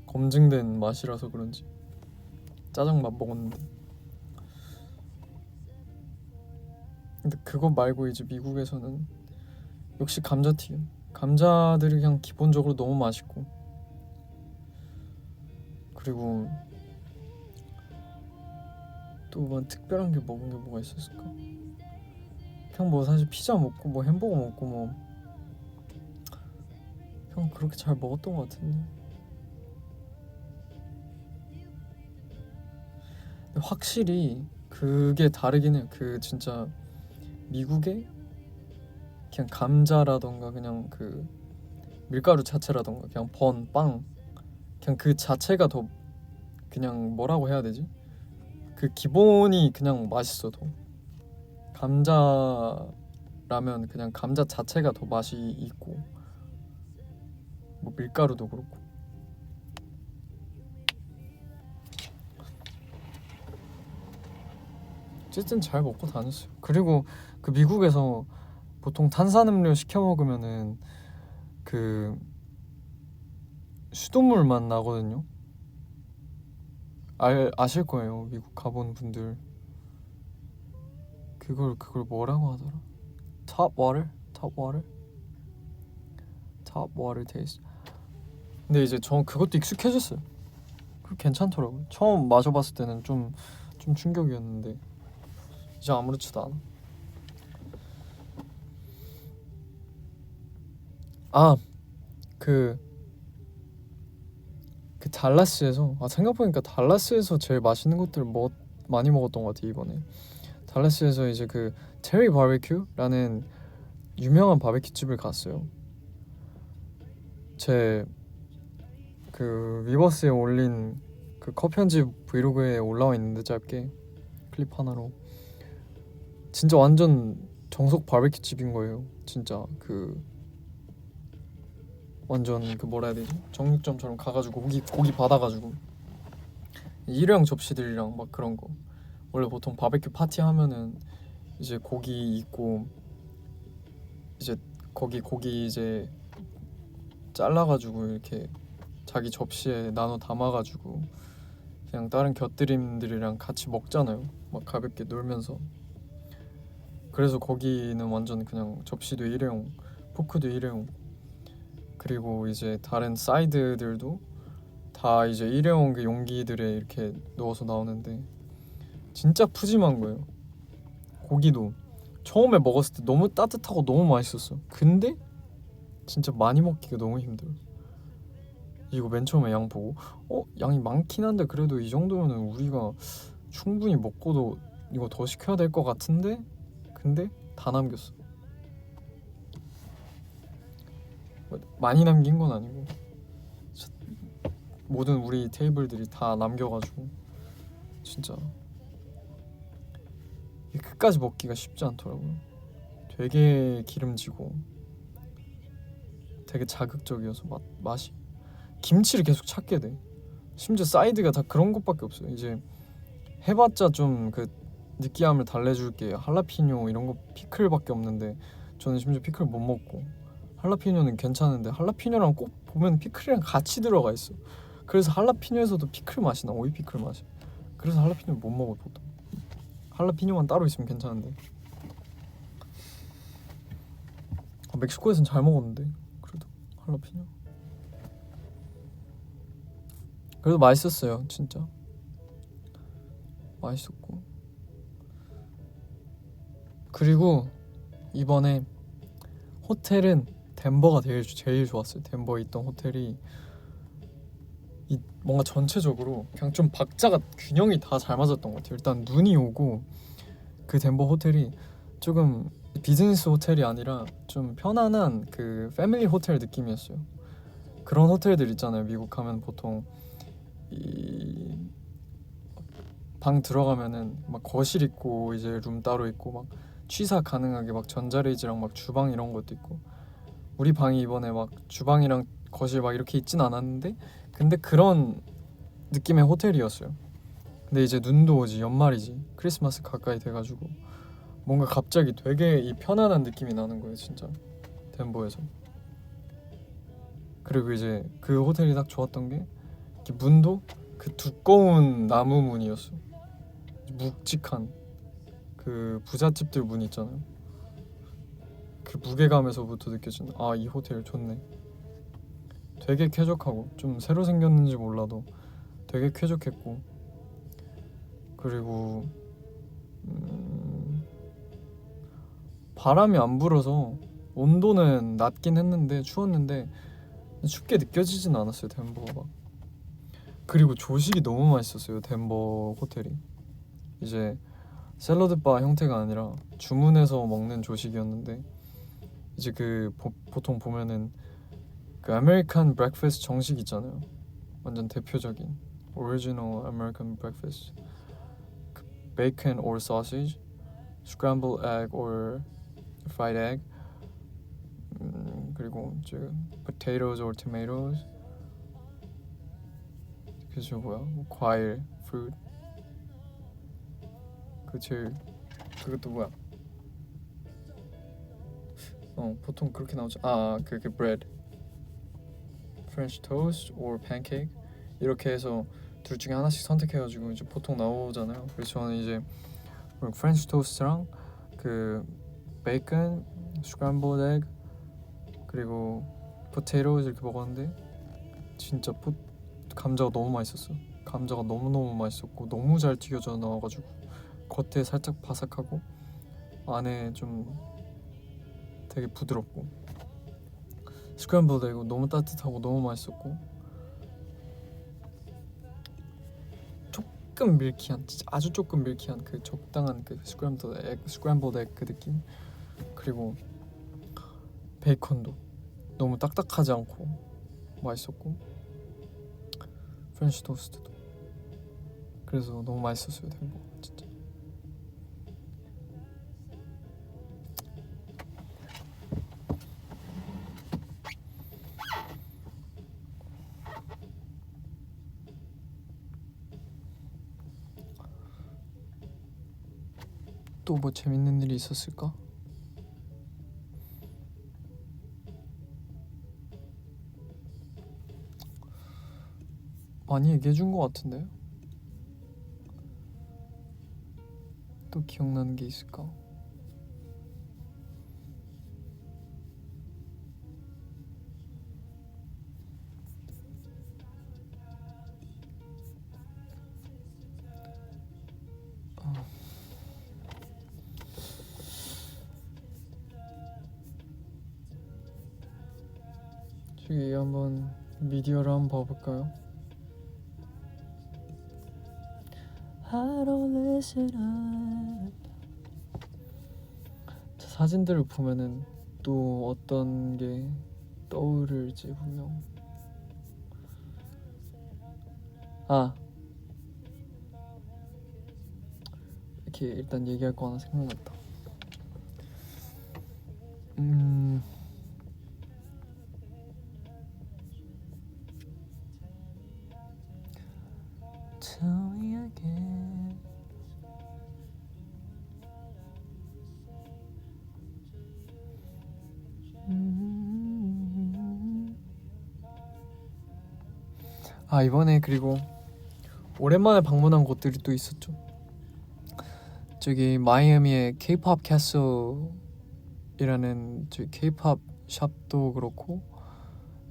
검증된 맛이라서 그런지 짜장밥 먹었는데 근데 그거 말고 이제 미국에서는 역시 감자튀김 감자들이 그냥 기본적으로 너무 맛있고 그리고 또 뭐 특별한 게 먹은 게 뭐가 있었을까? 그냥 뭐 사실 피자 먹고 뭐 햄버거 먹고 뭐 그냥 그렇게 잘 먹었던 것 같은데 근데 확실히 그게 다르긴 해요. 그 진짜 미국의 그냥 감자라던가 그냥 그 밀가루 자체라던가 그냥 빵 그냥 그 자체가 더 그냥 뭐라고 해야 되지? 그 기본이 그냥 맛있어. 더 감자라면 그냥 감자 자체가 더 맛이 있고 뭐 밀가루도 그렇고 어쨌든 잘 먹고 다녔어요. 그리고 그 미국에서 보통 탄산음료 시켜 먹으면은 그 수돗물 맛 나거든요. 아실 거예요. 미국 가본 분들 그걸 뭐라고 하더라? Top water taste. 근데 이제 전 그것도 익숙해졌어요. 그 괜찮더라고요. 처음 마셔봤을 때는 좀 충격이었는데 이제 아무렇지도 않아. 아, 그 달라스에서 생각해보니까 달라스에서 제일 맛있는 것들 많이 먹었던 것 같아 이번에. 달라스에서 이제 그 테리 바베큐라는 유명한 바베큐 집을 갔어요. 제 그 위버스에 올린 그 컷 편집 브이로그에 올라와 있는데 짧게 클립 하나로 진짜 완전 정석 바베큐 집인 거예요. 진짜 그 완전 그 뭐라 해야 되지? 정육점처럼 가가지고 고기 받아가지고 일회용 접시들이랑 막 그런 거. 원래 보통 바베큐 파티 하면은 이제 고기 있고 이제 거기 고기 이제 잘라가지고 이렇게 자기 접시에 나눠 담아가지고 그냥 다른 곁들임들이랑 같이 먹잖아요. 막 가볍게 놀면서. 그래서 거기는 완전 그냥 접시도 일회용, 포크도 일회용, 그리고 이제 다른 사이드들도 다 이제 일회용 그 용기들에 이렇게 넣어서 나오는데 진짜 푸짐한 거예요. 고기도 처음에 먹었을 때 너무 따뜻하고 너무 맛있었어. 근데 진짜 많이 먹기가 너무 힘들어. 이거 맨 처음에 양 보고 양이 많긴 한데 그래도 이 정도면은 우리가 충분히 먹고도 이거 더 시켜야 될 것 같은데 근데 다 남겼어. 많이 남긴 건 아니고 모든 우리 테이블들이 다 남겨가지고 진짜 끝까지 먹기가 쉽지 않더라고요. 되게 기름지고 되게 자극적이어서 맛이 김치를 계속 찾게 돼. 심지어 사이드가 다 그런 것밖에 없어요. 이제 해봤자 좀 그 느끼함을 달래줄 게 할라피뇨 이런 거 피클밖에 없는데 저는 심지어 피클 못 먹고 할라피뇨는 괜찮은데 할라피뇨랑 꼭 보면 피클이랑 같이 들어가 있어. 그래서 할라피뇨에서도 피클 맛이 나, 오이 피클 맛이. 그래서 할라피뇨 못 먹어 보통. 할라피뇨만 따로 있으면 괜찮은데. 멕시코에선 잘 먹었는데 그래도 할라피뇨. 그래도 맛있었어요 진짜. 맛있었고. 그리고 이번에 호텔은 덴버가 제일 좋았어요. 덴버에 있던 호텔이 뭔가 전체적으로 그냥 좀 박자가 균형이 다 잘 맞았던 것 같아요. 일단 눈이 오고 그 덴버 호텔이 조금 비즈니스 호텔이 아니라 좀 편안한 그 패밀리 호텔 느낌이었어요. 그런 호텔들 있잖아요. 미국 가면 보통 이 방 들어가면은 막 거실 있고 이제 룸 따로 있고 막 취사 가능하게 막 전자레인지랑 막 주방 이런 것도 있고. 우리 방이 이번에 막 주방이랑 거실 막 이렇게 있진 않았는데 근데 그런 느낌의 호텔이었어요. 근데 이제 눈도 오지, 연말이지, 크리스마스 가까이 돼가지고 뭔가 갑자기 되게 이 편안한 느낌이 나는 거예요 진짜 덴버에서. 그리고 이제 그 호텔이 딱 좋았던 게 이렇게 문도 그 두꺼운 나무 문이었어. 묵직한 그 부잣집들 문 있잖아요. 그 무게감에서부터 느껴지는 이 호텔 좋네. 되게 쾌적하고 좀 새로 생겼는지 몰라도 되게 쾌적했고. 그리고 바람이 안 불어서 온도는 낮긴 했는데 추웠는데 춥게 느껴지진 않았어요 덴버가 막. 그리고 조식이 너무 맛있었어요 덴버 호텔이. 이제 샐러드 바 형태가 아니라 주문해서 먹는 조식이었는데 이제 그 보통 보면은 그 아메리칸 브렉퍼스트 정식 있잖아요. 완전 대표적인 오리지널 아메리칸 브렉퍼스트. 그 베이컨 or sausage, scrambled egg or fried egg, 그리고 이제 potatoes or tomatoes. 그죠 뭐야? 뭐 과일, fruit. 그것도 뭐야? 보통 그렇게 나오죠. 그게 bread, French toast or pancake 이렇게 해서 둘 중에 하나씩 선택해가지고 이제 보통 나오잖아요. 그래서 저는 이제 프렌치 토스트랑 그 베이컨, scrambled egg 그리고 potatoes 이렇게 먹었는데 진짜 감자가 너무 맛있었어요. 감자가 너무너무 맛있었고 너무 잘 튀겨져 나와가지고 겉에 살짝 바삭하고 안에 좀 되게 부드럽고 스크램블드 에그 너무 따뜻하고 너무 맛있었고 조금 밀키한, 진짜 아주 조금 밀키한 그 적당한 그 스크램블드 에그 그 느낌. 그리고 베이컨도 너무 딱딱하지 않고 맛있었고 프렌치 토스트도 그래서 너무 맛있었어요. 햄버거 진짜. 또 뭐 재밌는 일이 있었을까? 많이 얘기해준 것 같은데 또 기억나는 게 있을까? 저기 한번 미디어를 한번 봐볼까요? I don't listen up. 사진들을 보면은 또 어떤 게 떠오를지 분명. 이렇게 일단 얘기할 거 하나 생각났다. Tell me again. 이번에 그리고 오랜만에 방문한 곳들이 또 있었죠. 저기 마이애미의 K-pop 캐슬이라는 저기 K-pop 샵도 그렇고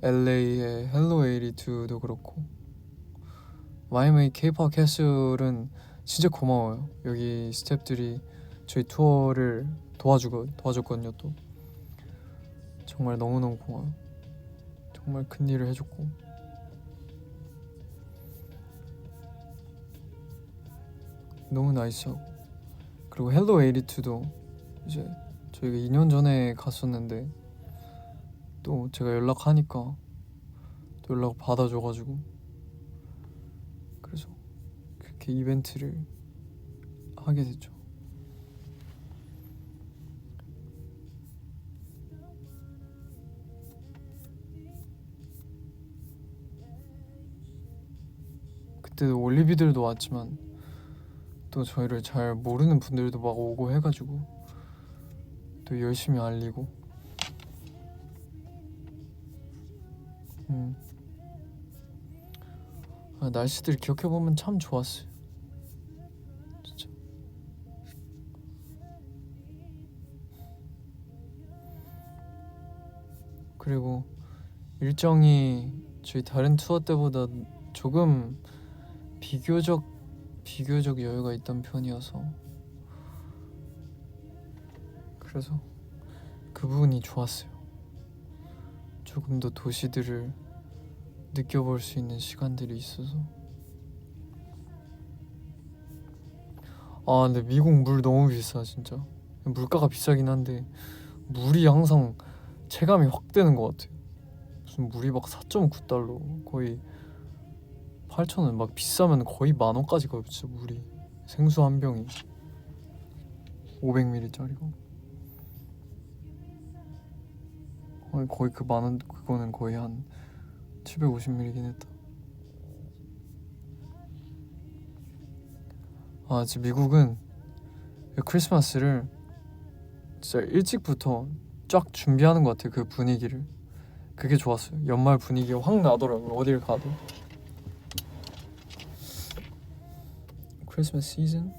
LA의 헬로 82도 그렇고 마이애미 K-pop 캐슬은 진짜 고마워요. 여기 스태프들이 저희 투어를 도와줬거든요. 또 정말 너무너무 고마워요. 정말 큰 일을 해줬고 너무 나이스하고 그리고 헬로 82도 이제 저희가 2년 전에 갔었는데 또 제가 연락하니까 또 연락 받아줘가지고 그래서 그렇게 이벤트를 하게 됐죠. 그때도 올리비들도 왔지만 또 저희를 잘 모르는 분들도 막 오고 해가지고 또 열심히 알리고 날씨들 기억해보면 참 좋았어요. 진짜. 그리고 일정이 저희 다른 투어 때보다 조금 비교적 여유가 있던 편이어서 그래서 그 부분이 좋았어요. 조금 더 도시들을 느껴볼 수 있는 시간들이 있어서. 근데 미국 물 너무 비싸 진짜. 물가가 비싸긴 한데 물이 항상 체감이 확 되는 것 같아요. 무슨 물이 막 4.9달러 거의 8,000원 막 비싸면 거의 10,000원까지 가요. 진짜 물이 생수 한 병이 500ml짜리가 거의 그 만원 그거는 거의 한 750ml긴 했다. 진짜 미국은 크리스마스를 진짜 일찍부터 쫙 준비하는 것 같아요. 그 분위기를. 그게 좋았어요. 연말 분위기가 확 나더라고요. 어딜 가도. 크리스마스 시즌?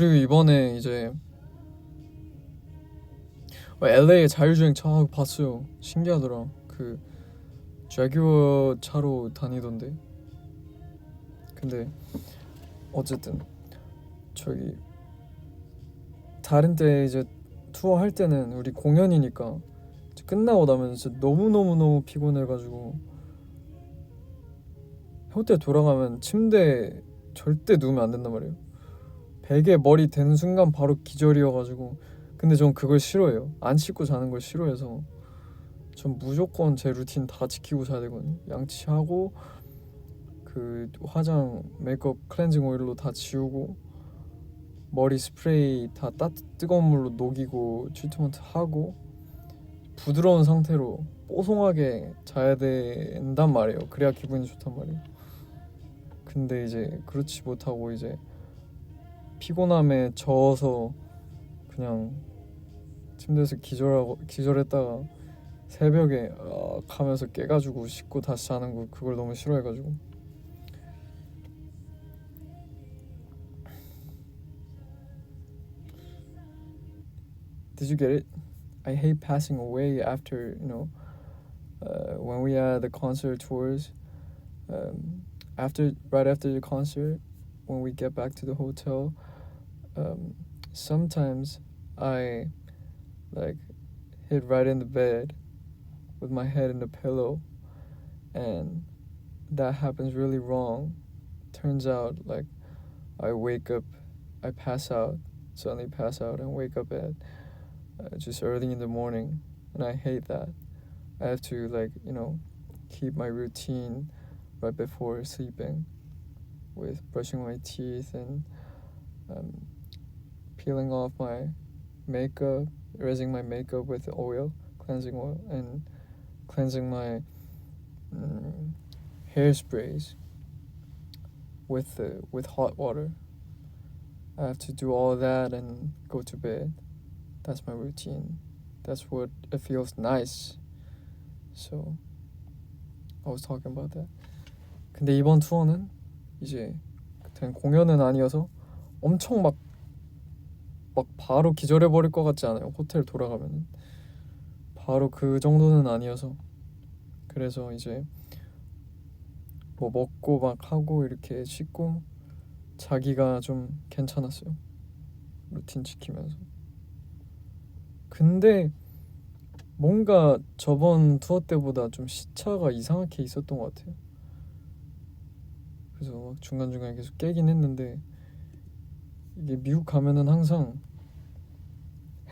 그리고 이번에 이제 LA 자율주행 차 봤어요. 신기하더라. 그 제규어 차로 다니던데. 근데 어쨌든 저기 다른 때 이제 투어 할 때는 우리 공연이니까 끝나고 나면 진짜 너무 피곤해가지고 호텔 돌아가면 침대에 절대 누우면 안 된단 말이에요. 베개에 머리 대는 순간 바로 기절이어가지고. 근데 전 그걸 싫어해요. 안 씻고 자는 걸 싫어해서 전 무조건 제 루틴 다 지키고 자야 되거든요. 양치하고 그 화장, 메이크업, 클렌징 오일로 다 지우고 머리 스프레이 다 뜨거운 물로 녹이고 트리트먼트 하고 부드러운 상태로 뽀송하게 자야 된단 말이에요. 그래야 기분이 좋단 말이에요. 근데 이제 그렇지 못하고 이제 피곤함에 져서 그냥 침대에서 기절했다가 새벽에 가면서 깨가지고 씻고 다시 자는 거 그걸 너무 싫어해가지고. Did you get it? I hate passing away after, when we had the concert tours. Right after the concert, when we get back to the hotel, sometimes I like hit right in the bed with my head in the pillow, and that happens really wrong. Turns out like I wake up, I suddenly pass out and wake up at just early in the morning, and I hate that. I have to keep my routine right before sleeping with brushing my teeth and peeling off my makeup, erasing my makeup with oil, cleansing oil, and cleansing my hairsprays with hot water. I have to do all that and go to bed. That's my routine. That's what it feels nice. So I was talking about that. 근데 이번 투어는 이제 그냥 공연은 아니어서 엄청 막 바로 기절해버릴 것 같지 않아요. 호텔 돌아가면 바로 그 정도는 아니어서. 그래서 이제 뭐 먹고 막 하고 이렇게 씻고 자기가 좀 괜찮았어요. 루틴 지키면서. 근데 뭔가 저번 투어 때보다 좀 시차가 이상하게 있었던 것 같아요. 그래서 막 중간중간에 계속 깨긴 했는데 이게 미국 가면은 항상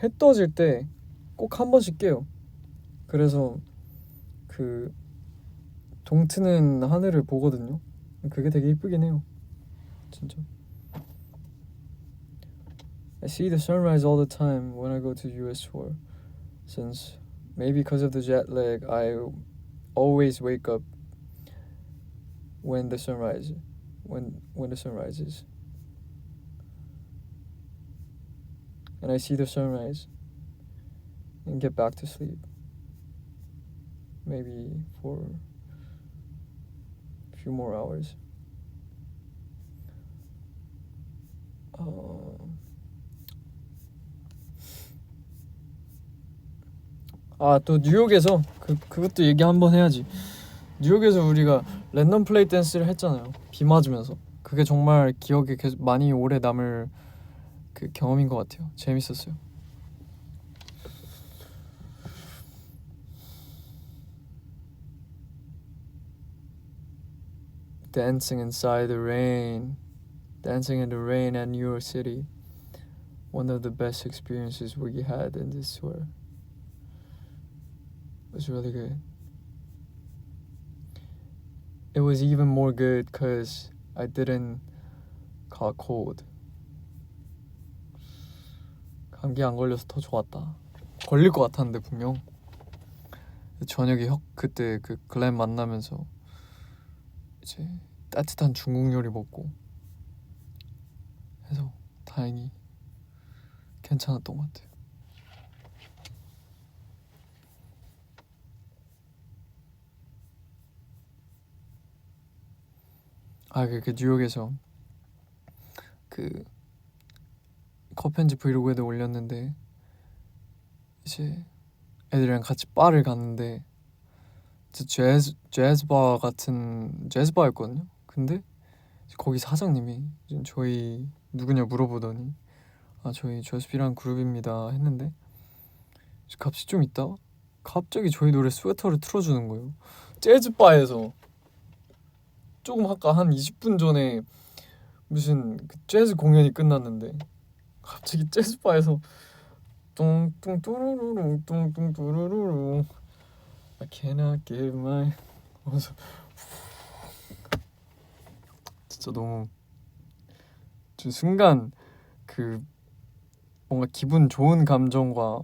해 떠질 때 꼭 한 번씩 깨요. 그래서 그 동트는 하늘을 보거든요. 그게 되게 이쁘긴 해요. 진짜. I see the sunrise all the time when I go to US tour. Since maybe because of the jet lag, I always wake up when the sun rises. When the sun rises. And I see the sunrise and get back to sleep. Maybe for a few more hours. 또 뉴욕에서 그것도 얘기 한번 해야지. 뉴욕에서 우리가 랜덤 플레이 댄스를 했잖아요. 비 맞으면서. 그게 정말 기억에 계속 많이 오래 남을 그 경험인 것 같아요. 재밌었어요. Dancing inside the rain, dancing in the rain at New York City. One of the best experiences we had in this tour. It was really good. It was even more good because I didn't got cold. 감기 안 걸려서 더 좋았다. 걸릴 것 같았는데 분명. 저녁에 그때 그 글렌 만나면서 이제 따뜻한 중국 요리 먹고 해서 다행히 괜찮았던 것 같아요. 그 뉴욕에서 그 컵편지 브이로그에도 올렸는데 이제 애들이랑 같이 바를 갔는데 재즈바 같은 재즈바였거든요. 근데 거기 사장님이 저희 누구냐 물어보더니 저희 저스피라는 그룹입니다 했는데 갑자기 좀 있다가 갑자기 저희 노래 스웨터를 틀어주는 거예요. 재즈바에서 조금 아까 한 20분 전에 무슨 그 재즈 공연이 끝났는데 갑자기 재즈바에서 뚱뚱 뚜루루루 뚱뚱 뚜루루루 I cannot give my 하면서 진짜 너무 저 순간 그 뭔가 기분 좋은 감정과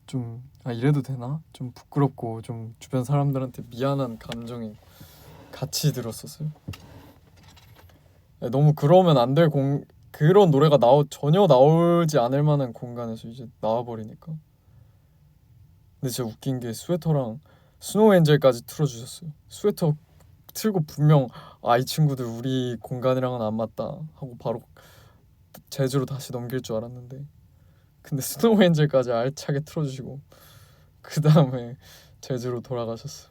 좀 이래도 되나? 좀 부끄럽고 좀 주변 사람들한테 미안한 감정이 같이 들었었어요. 너무 그러면 안 될 그런 노래가 전혀 나오지 않을 만한 공간에서 이제 나와버리니까. 근데 진짜 웃긴 게 스웨터랑 스노우 엔젤까지 틀어주셨어요. 스웨터 틀고 분명 이 친구들 우리 공간이랑은 안 맞다 하고 바로 재즈로 다시 넘길 줄 알았는데 근데 스노우 엔젤까지 알차게 틀어주시고 그 다음에 재즈로 돌아가셨어.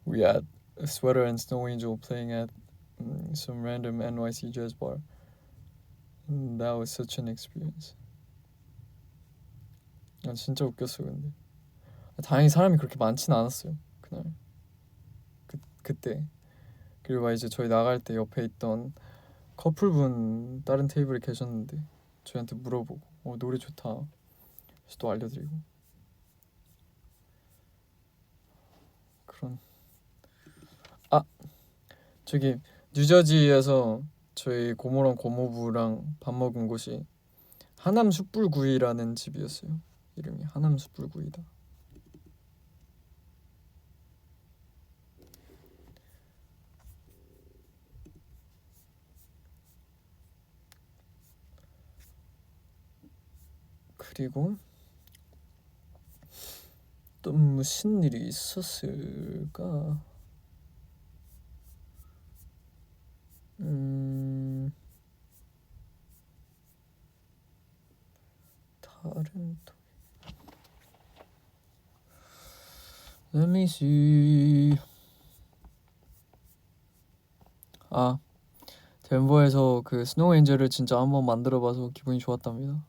We had Sweater and Snow Angel playing at some random NYC jazz bar. And that was such an experience. 진짜 웃겼어요. 근데 다행히 사람이 그렇게 많진 않았어요 그날. 그때. 그리고 이제 저희 나갈 때 옆에 있던 커플분 다른 테이블에 계셨는데 저희한테 물어보고 노래 좋다 그래서 또 알려드리고 그런. 저기 뉴저지에서 저희 고모랑 고모부랑 밥 먹은 곳이 하남 숯불구이라는 집이었어요. 이름이 하남 숯불구이다. 그리고 또 무슨 일이 있었을까? 다른 또 Let me see. 덴버에서 그 스노우 엔젤을 진짜 한번 만들어봐서 기분이 좋았답니다.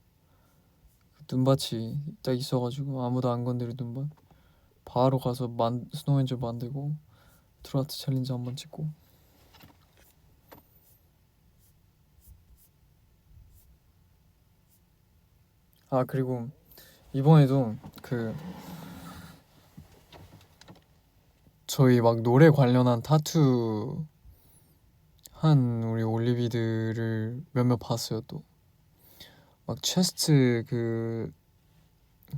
그 눈밭이 딱 있어가지고 아무도 안 건드릴 눈밭 바로 가서 스노우 엔젤 만들고 트로트 챌린지 한번 찍고. 그리고 이번에도 그 저희 막 노래 관련한 타투 한 우리 올리비들을 몇몇 봤어요. 또 막 체스트 그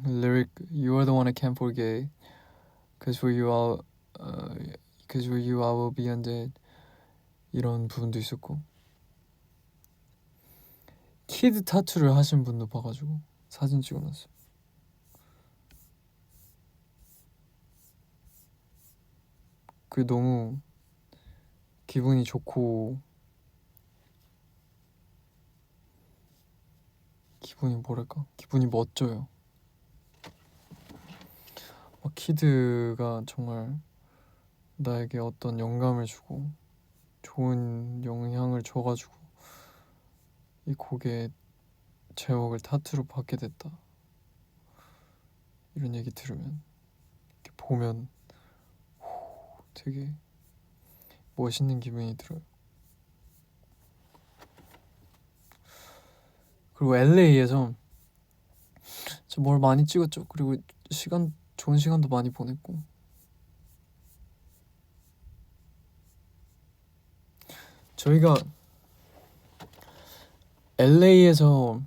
lyric You are the one I can't forget Cause for you I will be undead 이런 부분도 있었고 키드 타투를 하신 분도 봐가지고 사진 찍어놨어요. 그 너무 기분이 좋고 기분이 멋져요. 키드가 정말 나에게 어떤 영감을 주고 좋은 영향을 줘가지고 이 곡의 제목을 타투로 받게 됐다 이런 얘기 들으면 이렇게 보면 되게 멋있는 기분이 들어요. 그리고 LA에서 뭘 많이 찍었죠. 그리고 좋은 시간도 많이 보냈고 저희가 LA에서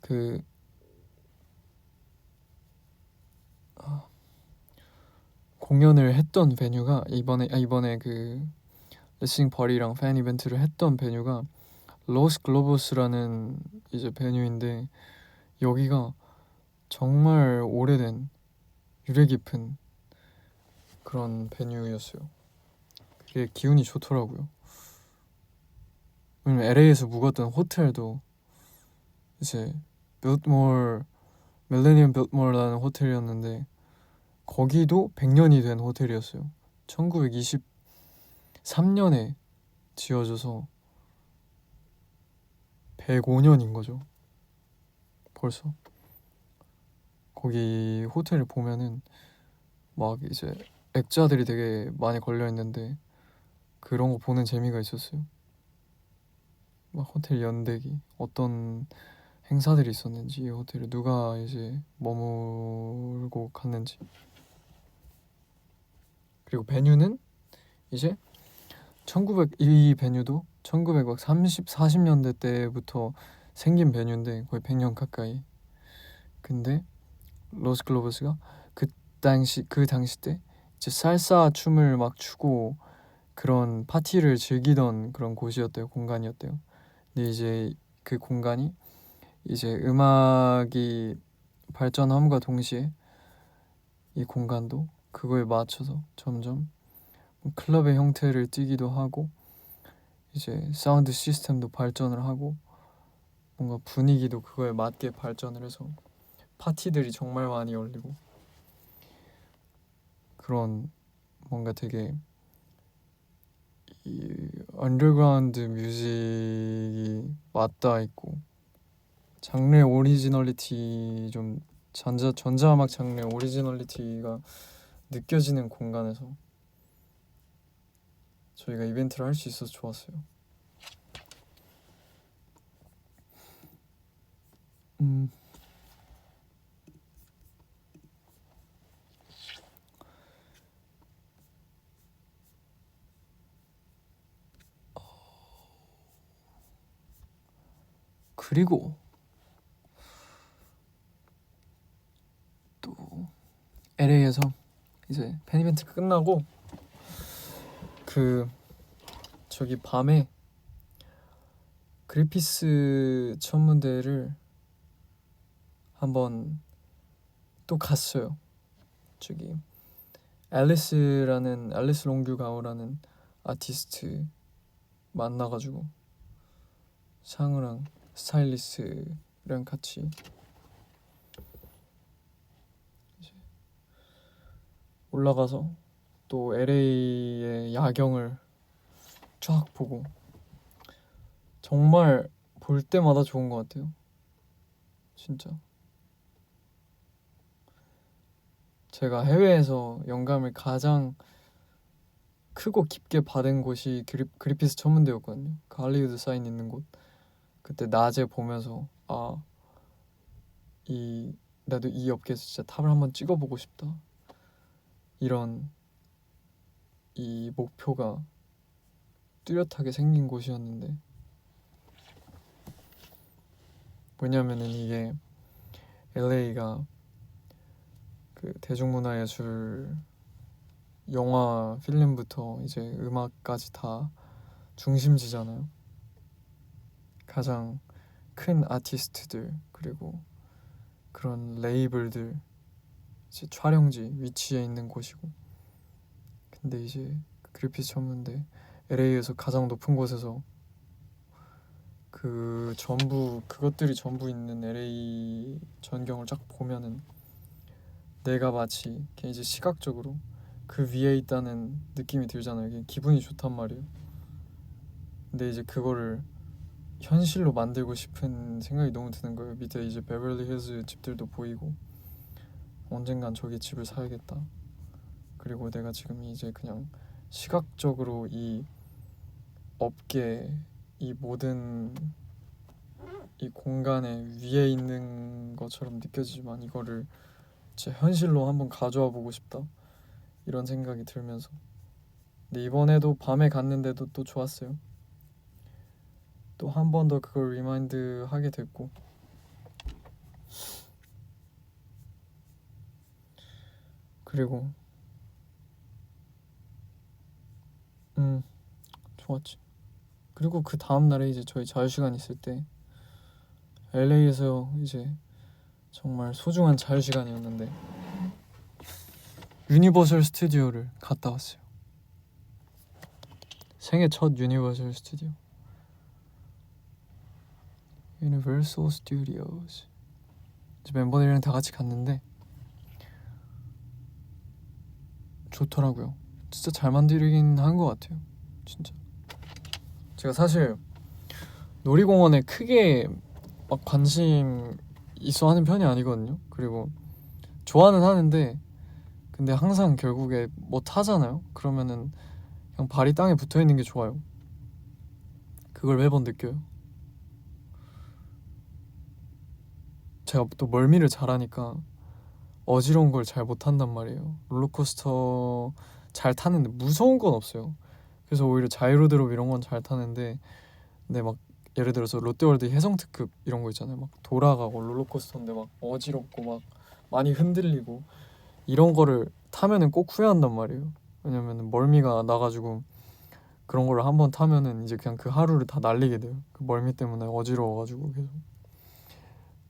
그 공연을 했던 베뉴가 이번에 그 리스닝 파티랑 팬 이벤트를 했던 베뉴가 로스 글로버스라는 이제 베뉴인데 여기가 정말 오래된 유래 깊은 그런 베뉴였어요. 그게 기운이 좋더라고요. 왜냐면 LA에서 묵었던 호텔도 이제 밀레니엄 빌트모어라는 호텔이었는데 거기도 100년이 된 호텔이었어요. 1923년에 지어져서 105년인 거죠. 벌써. 거기 호텔을 보면은 막 이제 액자들이 되게 많이 걸려 있는데 그런 거 보는 재미가 있었어요. 막 호텔 연대기 어떤 행사들이 있었는지 이 호텔에 누가 이제 머물고 갔는지. 그리고 베뉴는 이제 이 베뉴도 1930, 40년대 때부터 생긴 베뉴인데 거의 100년 가까이. 근데 로스클로버스가 그 당시 때 이제 살사 춤을 막 추고 그런 파티를 즐기던 그런 곳이었대요. 공간이었대요. 근데 이제 그 공간이 이제 음악이 발전함과 동시에 이 공간도 그거에 맞춰서 점점 클럽의 형태를 띠기도 하고 이제 사운드 시스템도 발전을 하고 뭔가 분위기도 그거에 맞게 발전을 해서 파티들이 정말 많이 열리고 그런 뭔가 되게 이 언더그라운드 뮤직이 맞닿아 있고 장르 오리지널리티 좀 전자음악 장르 오리지널리티가 느껴지는 공간에서 저희가 이벤트를 할 수 있어서 좋았어요. 그리고 또 LA에서 이제 팬 이벤트가 끝나고 그 저기 밤에 그리피스 천문대를 한번 또 갔어요. 저기 앨리스 롱뷰 가오라는 아티스트 만나가지고 상우랑 스타일리스트랑 같이 이제 올라가서 또 LA의 야경을 쫙 보고 정말 볼 때마다 좋은 것 같아요. 진짜 제가 해외에서 영감을 가장 크고 깊게 받은 곳이 그리피스 천문대였거든요. 그 할리우드 사인 있는 곳. 그때 낮에 보면서 나도 이 업계에서 진짜 탑을 한번 찍어보고 싶다. 이런 이 목표가 뚜렷하게 생긴 곳이었는데 뭐냐면은 이게 LA가 그 대중문화예술 영화 필름부터 이제 음악까지 다 중심지잖아요. 가장 큰 아티스트들 그리고 그런 레이블들 이제 촬영지 위치에 있는 곳이고 근데 이제 그리피스 천문대 LA에서 가장 높은 곳에서 그것들이 전부 있는 LA 전경을 쫙 보면은 내가 마치 이제 시각적으로 그 위에 있다는 느낌이 들잖아요. 이게 기분이 좋단 말이에요. 근데 이제 그거를 현실로 만들고 싶은 생각이 너무 드는 거예요. 밑에 이제 베벌리 힐즈 집들도 보이고 언젠간 저기 집을 사야겠다. 그리고 내가 지금 이제 그냥 시각적으로 이 업계 이 모든 이 공간에 위에 있는 것처럼 느껴지지만 이거를 제 현실로 한번 가져와 보고 싶다 이런 생각이 들면서 근데 이번에도 밤에 갔는데도 또 좋았어요. 또 한 번 더 그걸 리마인드 하게 됐고 그리고 좋았지. 그리고 그 다음 날에 이제 저희 자유시간 있을 때 LA에서 이제 정말 소중한 자유시간이었는데 유니버설 스튜디오를 갔다 왔어요. 생애 첫 유니버설 스튜디오. Universal Studios. 이제 멤버들이랑 다 같이 갔는데 좋더라고요. 진짜 잘 만들긴 한 것 같아요. 진짜. 제가 사실 놀이공원에 크게 막 관심 있어 하는 편이 아니거든요. 그리고 좋아는 하는데 근데 항상 결국에 뭐 타잖아요. 그러면은 그냥 발이 땅에 붙어 있는 게 좋아요. 그걸 매번 느껴요. 제가 또 멀미를 잘하니까 어지러운 걸 잘 못한단 말이에요. 롤러코스터 잘 타는데 무서운 건 없어요. 그래서 오히려 자이로드롭 이런 건 잘 타는데 근데 막 예를 들어서 롯데월드 혜성특급 이런 거 있잖아요. 막 돌아가고 롤러코스터인데 막 어지럽고 막 많이 흔들리고 이런 거를 타면은 꼭 후회한단 말이에요. 왜냐면 멀미가 나가지고 그런 거를 한번 타면은 이제 그냥 그 하루를 다 날리게 돼요. 그 멀미 때문에 어지러워가지고 계속.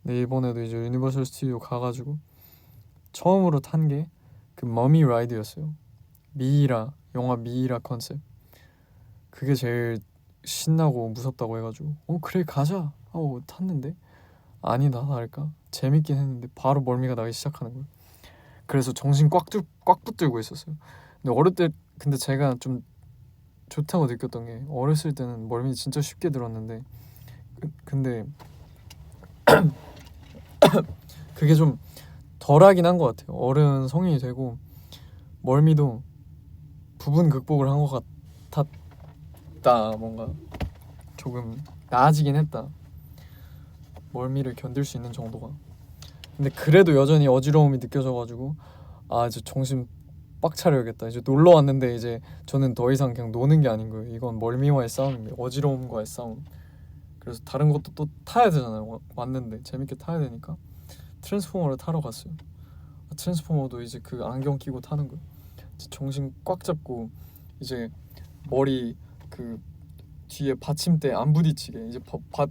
근데 이번에도 이제 유니버설 스튜디오 가가지고 처음으로 탄 게 그 머미 라이드였어요. 미이라 영화 미이라 컨셉. 그게 제일 신나고 무섭다고 해가지고 그래 가자 하고 탔는데 아니다 다를까 재밌긴 했는데 바로 멀미가 나기 시작하는 거예요. 그래서 정신 꽉 붙들고 있었어요. 근데 어릴 때 근데 제가 좀 좋다고 느꼈던 게 어렸을 때는 멀미 진짜 쉽게 들었는데 근데 그게 좀 덜하긴 한 것 같아요. 어른 성인이 되고 멀미도 부분 극복을 한 것 같았다. 뭔가 조금 나아지긴 했다. 멀미를 견딜 수 있는 정도가. 근데 그래도 여전히 어지러움이 느껴져가지고 아 이제 정신 빡 차려야겠다. 이제 놀러 왔는데 이제 저는 더 이상 그냥 노는 게 아닌 거예요. 이건 멀미와의 싸움입니다. 어지러움과의 싸움. 그래서 다른 것도 또 타야 되잖아요. 왔는데 재밌게 타야 되니까 트랜스포머를 타러 갔어요. 트랜스포머도 이제 그 안경 끼고 타는 거예요. 정신 꽉 잡고 이제 머리 그 뒤에 받침대 안 부딪히게 이제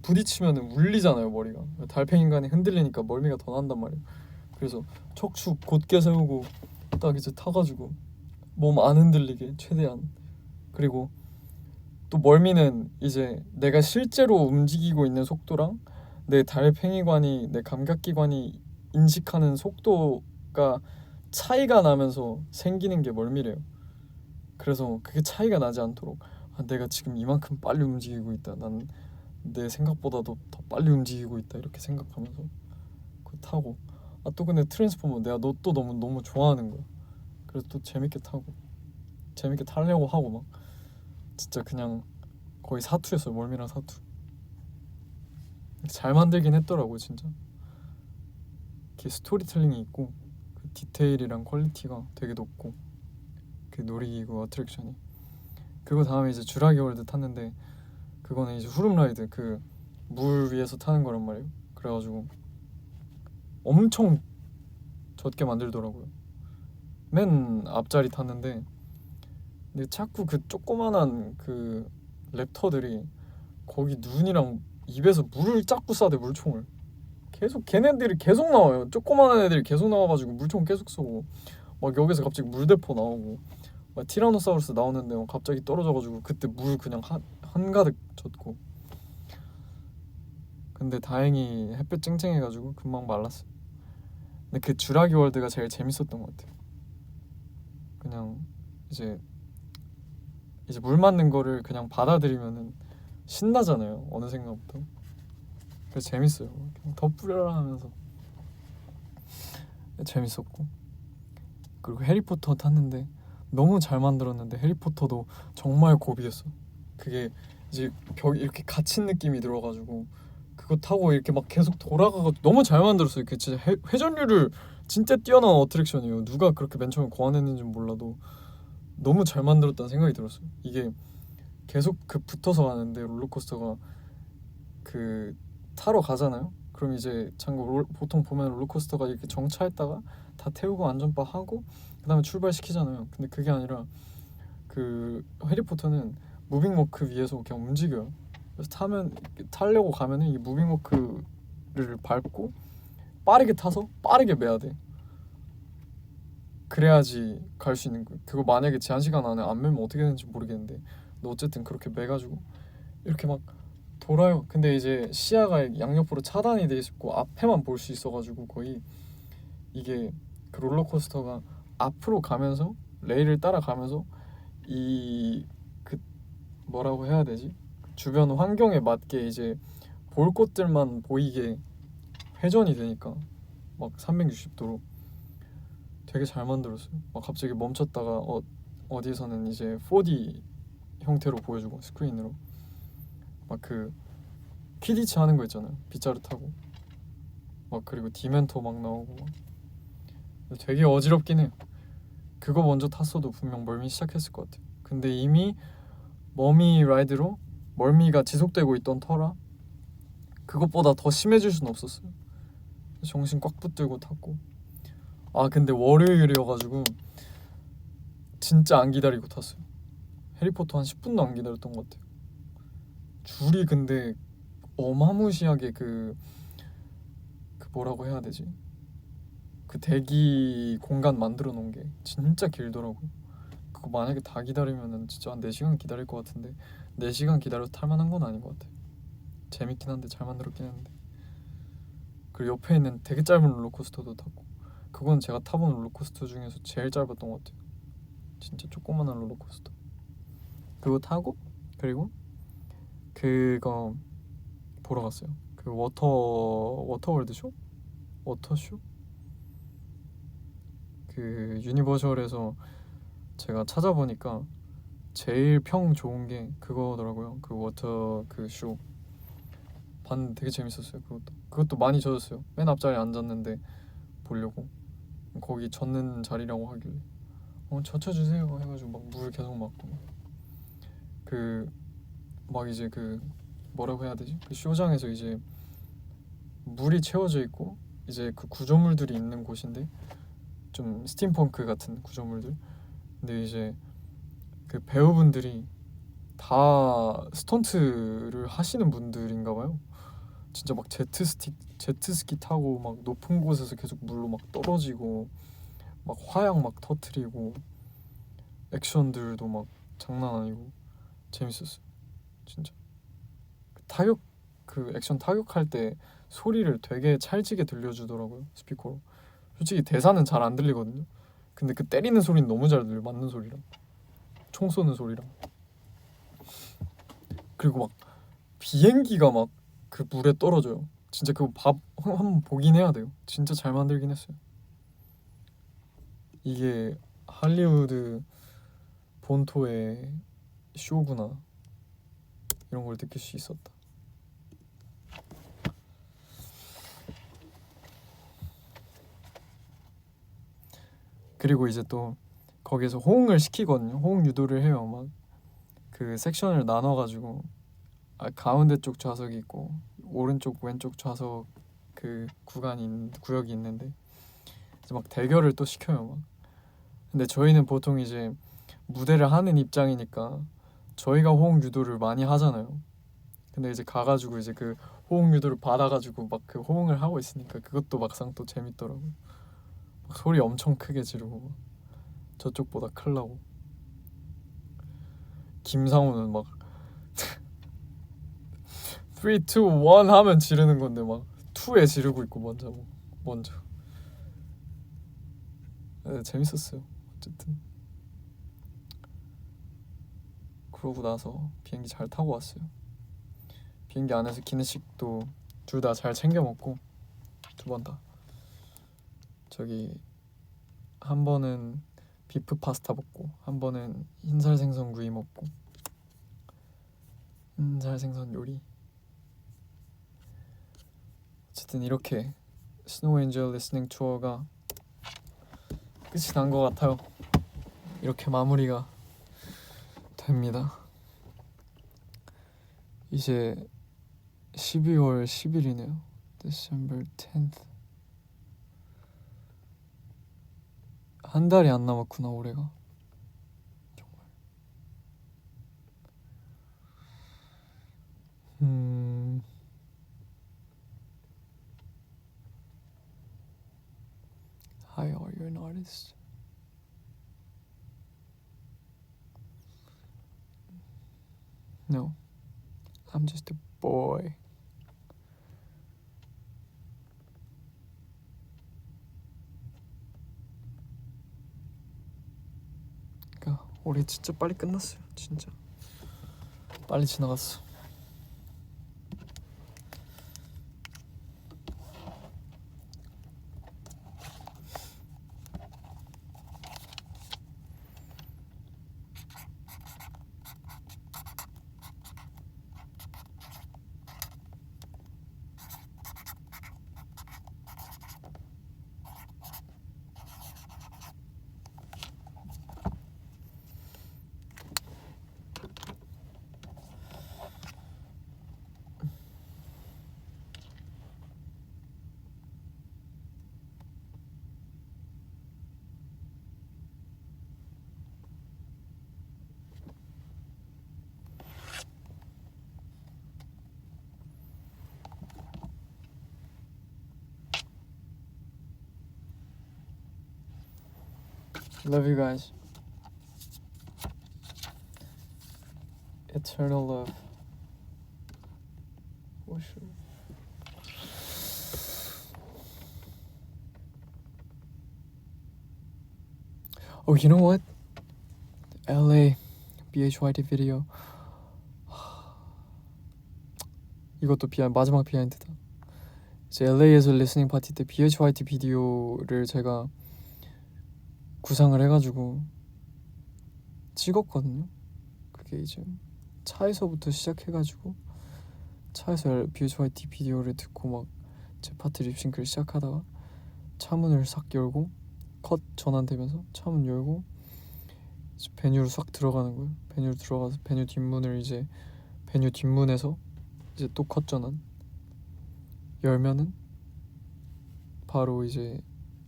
부딪히면은 울리잖아요 머리가. 달팽이관이 흔들리니까 멀미가 더 난단 말이에요. 그래서 척추 곧게 세우고 딱 이제 타가지고 몸 안 흔들리게 최대한. 그리고 또 멀미는 이제 내가 실제로 움직이고 있는 속도랑 내 달팽이관이 내 감각기관이 인식하는 속도가 차이가 나면서 생기는 게 멀미래요. 그래서 그게 차이가 나지 않도록 내가 지금 이만큼 빨리 움직이고 있다. 난 내 생각보다도 더 빨리 움직이고 있다. 이렇게 생각하면서 그거 타고 또 근데 트랜스포머 내가 너 또 너무 좋아하는 거야. 그래서 또 재밌게 타고 재밌게 타려고 하고 막 진짜 그냥 거의 사투였어요. 멀미랑 사투. 잘 만들긴 했더라고요 진짜. 이렇게 스토리텔링이 있고 그 디테일이랑 퀄리티가 되게 높고 그 놀이기구 어트랙션이. 그리고 다음에 이제 주라기 월드 탔는데 그거는 이제 후룸라이드 그 물 위에서 타는 거란 말이에요. 그래가지고 엄청 젖게 만들더라고요. 맨 앞자리 탔는데 근데 자꾸 그 조그만한 그 랩터들이 거기 눈이랑 입에서 물을 자꾸 쏴대. 물총을 계속 걔네들이 계속 나와요. 조그만한 애들이 계속 나와가지고 물총 계속 쏘고 막 여기서 갑자기 물대포 나오고 막 티라노사우루스 나오는데 막 갑자기 떨어져가지고 그때 물 그냥 한가득 젖고. 근데 다행히 햇볕 쨍쨍해가지고 금방 말랐어요. 근데 그 주라기 월드가 제일 재밌었던 것 같아요. 그냥 이제 물 맞는 거를 그냥 받아들이면은 신나잖아요. 어느 생각부터. 그래서 재밌어요. 그냥 더 뿌려라 하면서 재밌었고. 그리고 해리포터 탔는데 너무 잘 만들었는데 해리포터도 정말 고비였어. 그게 이제 벽 이렇게 갇힌 느낌이 들어가지고 그거 타고 이렇게 막 계속 돌아가고 너무 잘 만들었어요. 그 진짜 회전율을 진짜 뛰어난 어트랙션이에요. 누가 그렇게 맨 처음에 고안했는지는 몰라도 너무 잘 만들었다는 생각이 들었어요. 이게 계속 그 붙어서 가는데 롤러코스터가 그 타러 가잖아요. 그럼 이제 참고 보통 보면 롤러코스터가 이렇게 정차했다가 다 태우고 안전바 하고 그다음에 출발시키잖아요. 근데 그게 아니라 그 해리포터는 무빙워크 위에서 그냥 움직여요. 그래서 타려고 가면은 이 무빙워크를 밟고 빠르게 타서 빠르게 매야 돼. 그래야지 갈 수 있는 거예요. 그거 만약에 제한 시간 안에 안 매면 어떻게 되는지 모르겠는데 근데 어쨌든 그렇게 매가지고 이렇게 막 돌아요. 근데 이제 시야가 양옆으로 차단이 돼 있고 앞에만 볼 수 있어가지고 거의 이게 그 롤러코스터가 앞으로 가면서 레일을 따라가면서 이 그 뭐라고 해야 되지? 주변 환경에 맞게 이제 볼 곳들만 보이게 회전이 되니까 막 360도로 되게 잘 만들었어요. 막 갑자기 멈췄다가 어디서는 이제 4D 형태로 보여주고 스크린으로 막 그 퀴디치 하는 거 있잖아요. 빗자루 타고 막 그리고 디멘토 막 나오고 막 되게 어지럽긴 해요. 그거 먼저 탔어도 분명 멀미 시작했을 것 같아요. 근데 이미 머미 라이드로 멀미가 지속되고 있던 터라 그것보다 더 심해질 수는 없었어요. 정신 꽉 붙들고 탔고 아 근데 월요일이어가지고 진짜 안 기다리고 탔어요. 해리포터 한 10분도 안 기다렸던 것 같아요. 줄이 근데 어마무시하게 그 뭐라고 해야 되지? 그 대기 공간 만들어 놓은 게 진짜 길더라고요. 그거 만약에 다 기다리면은 진짜 한 4시간 기다릴 것 같은데 4시간 기다려서 탈 만한 건 아닌 것 같아요. 재밌긴 한데 잘 만들었긴 했는데 그리고 옆에 있는 되게 짧은 롤러코스터도 탔고 그건 제가 타본 롤러코스터 중에서 제일 짧았던 것 같아요. 진짜 조그만한 롤러코스터 그거 타고 그리고 그거 보러 갔어요. 그 워터월드쇼? 워터쇼? 그 유니버셜에서 제가 찾아보니까 제일 평 좋은 게 그거더라고요. 그 워터 그 쇼 봤는데 되게 재밌었어요. 그것도 많이 젖었어요. 맨 앞자리에 앉았는데 보려고 거기 젖는 자리라고 하길래 젖혀주세요 해가지고 막 물 계속 맞고 그 막 이제 그 뭐라고 해야 되지? 그 쇼장에서 이제 물이 채워져 있고 이제 그 구조물들이 있는 곳인데 좀 스팀펑크 같은 구조물들 근데 이제 그 배우분들이 다 스턴트를 하시는 분들인가 봐요. 진짜 막 제트스키 타고 막 높은 곳에서 계속 물로 막 떨어지고 막 화약 막 터트리고 액션들도 막 장난 아니고 재밌었어요. 진짜 타격 그 액션 타격할 때 소리를 되게 찰지게 들려주더라고요. 스피커로. 솔직히 대사는 잘 안 들리거든요. 근데 그 때리는 소리는 너무 잘 들려. 맞는 소리랑 총 쏘는 소리랑 그리고 막 비행기가 막 그 물에 떨어져요. 진짜 그거 한번 보긴 해야 돼요. 진짜 잘 만들긴 했어요. 이게 할리우드 본토의 쇼구나 이런 걸 느낄 수 있었다. 그리고 이제 또 거기서 호응을 시키거든요. 호응 유도를 해요. 막 그 섹션을 나눠가지고 가운데 쪽 좌석이 있고 오른쪽 왼쪽 좌석 그 구역이 있는데 이제 막 대결을 또 시켜요. 막 근데 저희는 보통 이제 무대를 하는 입장이니까 저희가 호응 유도를 많이 하잖아요. 근데 이제 가가지고 이제 그 호응 유도를 받아가지고 막 그 호응을 하고 있으니까 그것도 막상 또 재밌더라고요. 막 소리 엄청 크게 지르고 막 저쪽보다 크려고 김상우는 막 3, 2, 1 하면 지르는 건데 막 2에 지르고 있고 먼저 네, 재밌었어요. 어쨌든 그러고 나서 비행기 잘 타고 왔어요. 비행기 안에서 기내식도 둘 다 잘 챙겨 먹고 2번 다 저기 한 번은 비프 파스타 먹고 한 번은 흰살 생선 구이 먹고 흰살 생선 요리 어쨌든 이렇게 스노우 엔젤 리스닝 투어가 끝이 난 것 같아요. 이렇게 마무리가 됩니다. 이제 12월 10일이네요. December 10th 한 달이 안 남았구나 올해가. 정말 Hi, are you an artist? No, I'm just a boy. 그러니까 올해 진짜 빨리 끝났어요. 진짜 빨리 지나갔어. Love you guys. Eternal love. For sure. Oh, you know what? LA BHYT video. 이것도 마지막 비하인드다. 이제 LA에서 리스닝 파티 때 BHYT 비디오를 제가 구상을 해가지고 찍었거든요. 그게 이제 차에서부터 시작해가지고 차에서 BHYT 비디오를 듣고 막 제 파트 립싱크를 시작하다가 차문을 싹 열고 컷 전환되면서 차문 열고 이제 베뉴로 싹 들어가는 거예요. 베뉴로 들어가서 베뉴 뒷문을 이제 베뉴 뒷문에서 이제 또 컷 전환 열면은 바로 이제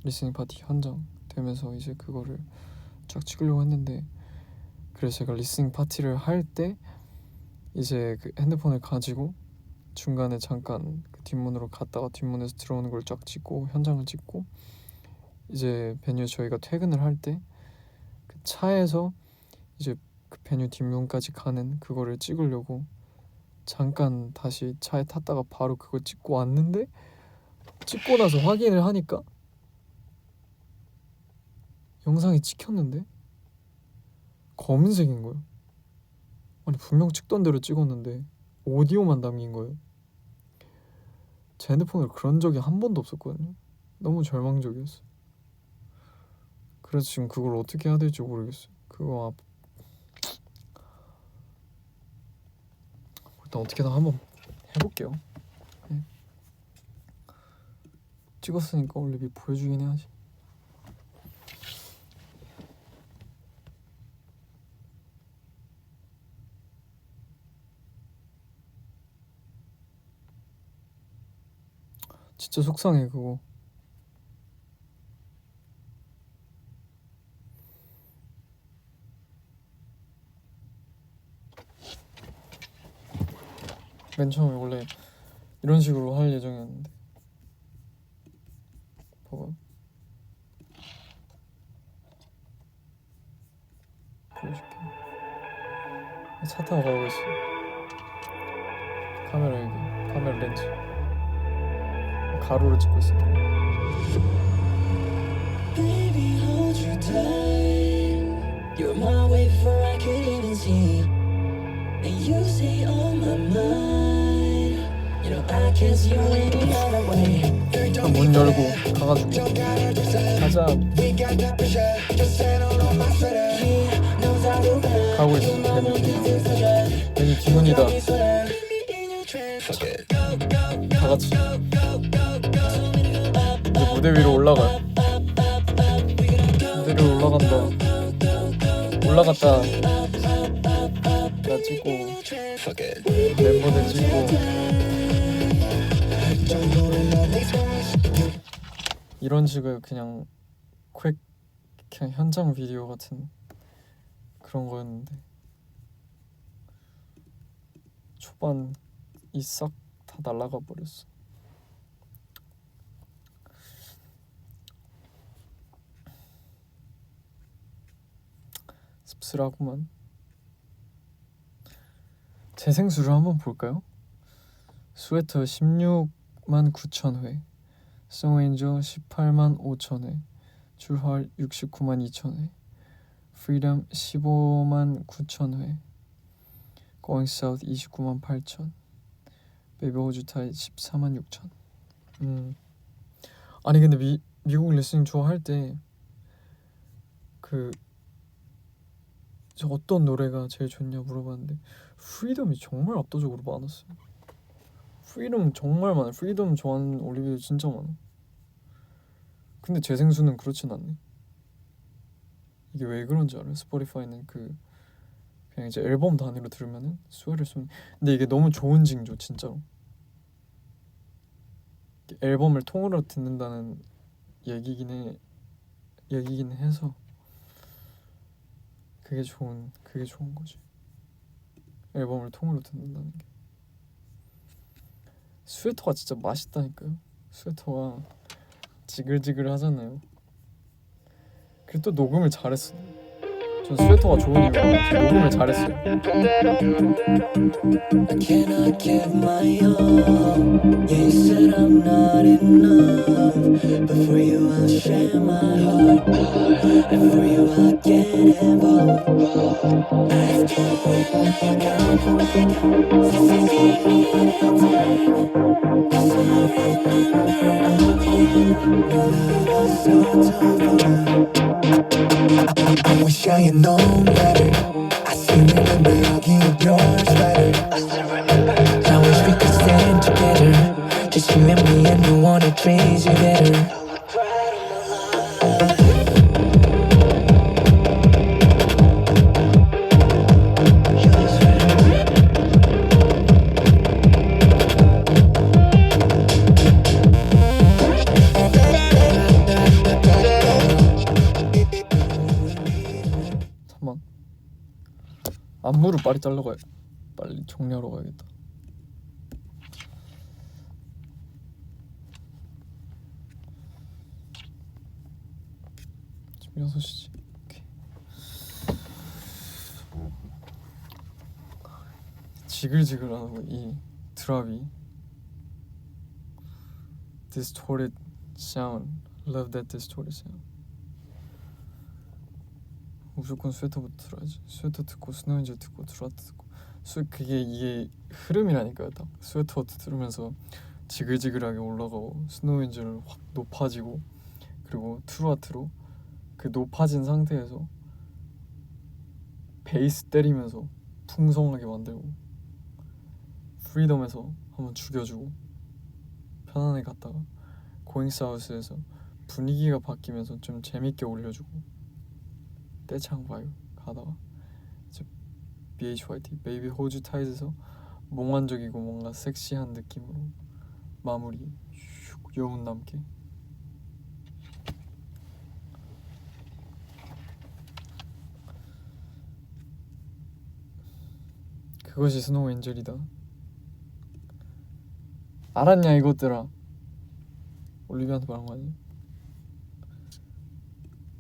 리스닝 파티 현장 되면서 이제 그거를 쫙 찍으려고 했는데, 그래서 제가 리스닝 파티를 할 때 이제 그 핸드폰을 가지고 중간에 잠깐 그 뒷문으로 갔다가 뒷문에서 들어오는 걸 쫙 찍고 현장을 찍고, 이제 베뉴 저희가 퇴근을 할 때 그 차에서 이제 그 베뉴 뒷문까지 가는 그거를 찍으려고 잠깐 다시 차에 탔다가 바로 그거 찍고 왔는데, 찍고 나서 확인을 하니까 영상이 찍혔는데 검은색인 거예요. 아니 분명 찍던 대로 찍었는데 오디오만 담긴 거예요. 제 핸드폰으로 그런 적이 한 번도 없었거든요. 너무 절망적이었어요. 그래서 지금 그걸 어떻게 해야 될지 모르겠어요. 그거 일단 어떻게든 한번 해볼게요. 네. 찍었으니까 원래 보여주긴 해야지. 진짜 속상해 그거. 맨 처음에 원래 이런 식으로 할 예정이었는데 봐봐, 보여줄게. 차 타고 가고 있어. 카메라 여기, 카메라 렌즈 가로로 찍고 있어. Baby, hold you tight. You're my way before I could even see. And you stay on my mind. You know I can't see you any other way. 문 열고 가가지고 가자 가고 있어. 베뉴 뒷문이다. 다 같이 이제 무대 위로 올라가. 무대 위로 올라간다. 올라갔다. 나 찍고 멤버들 찍고 이런 식의 그냥 그냥 현장 비디오 같은 그런 거였는데 초반 이 싹 다 날아가 버렸어. 씁쓸하구만. 재생수를 한번 볼까요? 스웨터 16만 9천 회, 스노우엔저 18만 5천 회, 출활 69만 2천 회, 프리덤 15만 9천 회, Going South 29만 8천, 베이비 호주타이 14만 6천. 아니 근데 미국 리스닝 좋아할 때 저 어떤 노래가 제일 좋냐 물어봤는데 프리덤이 정말 압도적으로 많았어요. 프리덤 정말 많아요. 프리덤 좋아하는 올리비들 진짜 많아. 근데 재생수는 그렇진 않네. 이게 왜 그런지 알아요? 스포티파이는 그냥 이제 앨범 단위로 들으면은 수혜를 쏘는. 근데 이게 너무 좋은 징조 진짜로. 앨범을 통으로 듣는다는 얘기긴 해서 그게 좋은 거지. 앨범을 통으로 듣는다는 게. 스웨터가 진짜 맛있다니까요. 스웨터가 지글지글 하잖아요. 그리고 또 녹음을 잘했어. 전 스웨터가 좋은 이유가 녹음을 잘했어요. I cannot give my all. Yeah, you said I'm not enough, but for you I'll share my heart, and for you I'll get involved. I've I wish I had known better. I still remember hugging yours better. I wish we could stand together, just you and me, and no one to treat you better. 잠깐만. 안무를 빨리 빨리 정리하러 가야겠다. 지금 6시지. 오케이. 지글지글하고 이 드랍이 distorted sound. Love that distorted sound. 무조건 스웨터부터 들어야지. 스웨터 듣고 스노우엔저 듣고 트로트 듣고 이게 흐름이라니까요. 딱 스웨터 들으면서 지글지글하게 올라가고 스노우엔저를 확 높아지고 그리고 트로트로 그 높아진 상태에서 베이스 때리면서 풍성하게 만들고 프리덤에서 한번 죽여주고 편안하게 갔다가 고잉 사우스에서 분위기가 바뀌면서 좀 재밌게 올려주고 떼창 바이브 가다가 이제 BHYT 베이비 호주 타이즈에서 몽환적이고 뭔가 섹시한 느낌으로 마무리 여운 남게. 그것이 스노우 엔젤이다. 알았냐 이것들아. 올리비아한테 말한 거 아니야?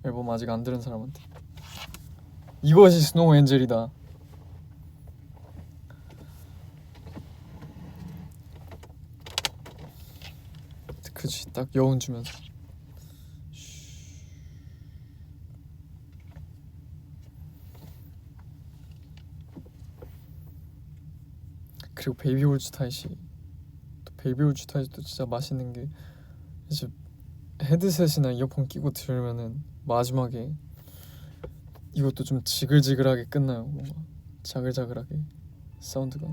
앨범 아직 안 들은 사람한테. 이것이 스노우 엔젤이다. 그치, 딱 여운 주면서. 그리고 베이비 올츠타이시, 또 베이비 올츠타이시도 진짜 맛있는 게 이제 헤드셋이나 이어폰 끼고 들으면은 마지막에 이것도 좀 지글지글하게 끝나요. 뭔가 자글자글하게 사운드가.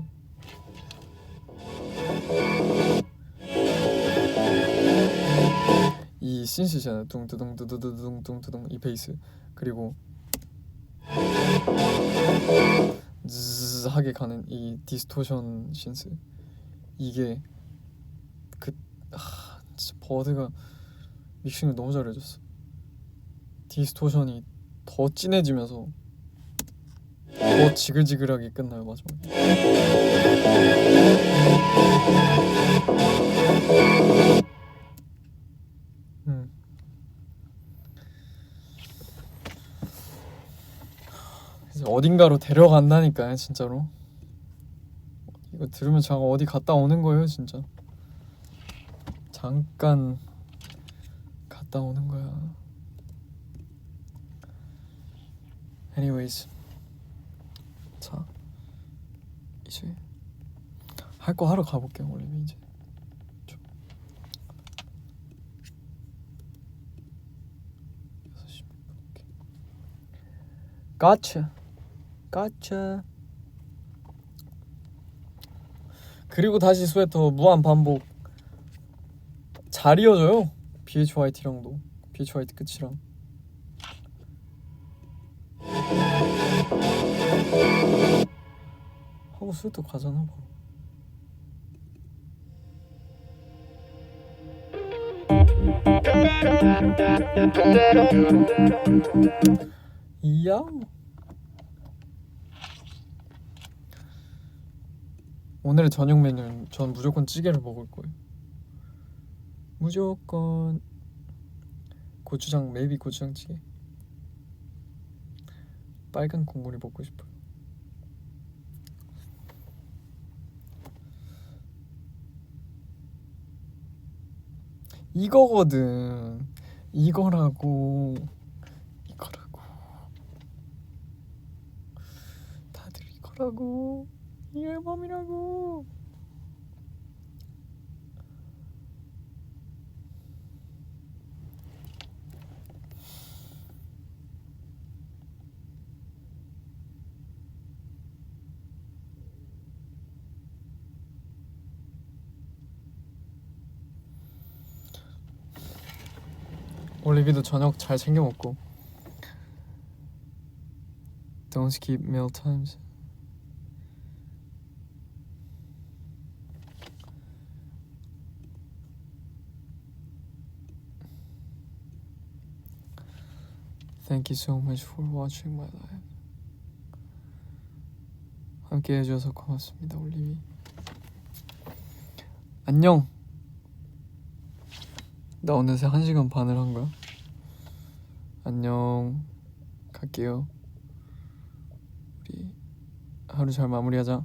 이 신시잖아요. 둥두둥두두둥둥두둥 이 베이스, 그리고 즈즈 하게 가는 이 디스토션 신스. 이게 진짜 버드가 믹싱을 너무 잘해줬어. 디스토션이 더 진해지면서 더 지글지글하게 끝나요 마지막에. 그래서 어딘가로 데려간다니까요 진짜로. 이거 들으면 잠깐 어디 갔다 오는 거예요 진짜. 잠깐 갔다 오는 거야. Anyways, 자 이제 할 거 하러 가볼게요. 원래 이제 좀 6시 오케이. Gotcha. 그리고 다시 스웨터 무한 반복. 잘 이어져요. BHYT랑도 BHYT 끝이랑. 하고 스웨터 가잖아 바로. 이야. 오늘의 저녁 메뉴는 전 무조건 찌개를 먹을 거예요. 무조건 고추장, 메이비 고추장찌개. 빨간 국물이 먹고 싶어요. 이거거든. 이거라고. 다들 이거라고. 이 앨범이라고. 올리비도 저녁 잘 챙겨 먹고. Don't skip meal times. Thank you so much for watching my live. 함께 해줘서 고맙습니다, 올리비. 안녕. 나 어느새 1시간 반을 한 거야. 안녕. 갈게요. 우리 하루 잘 마무리하자.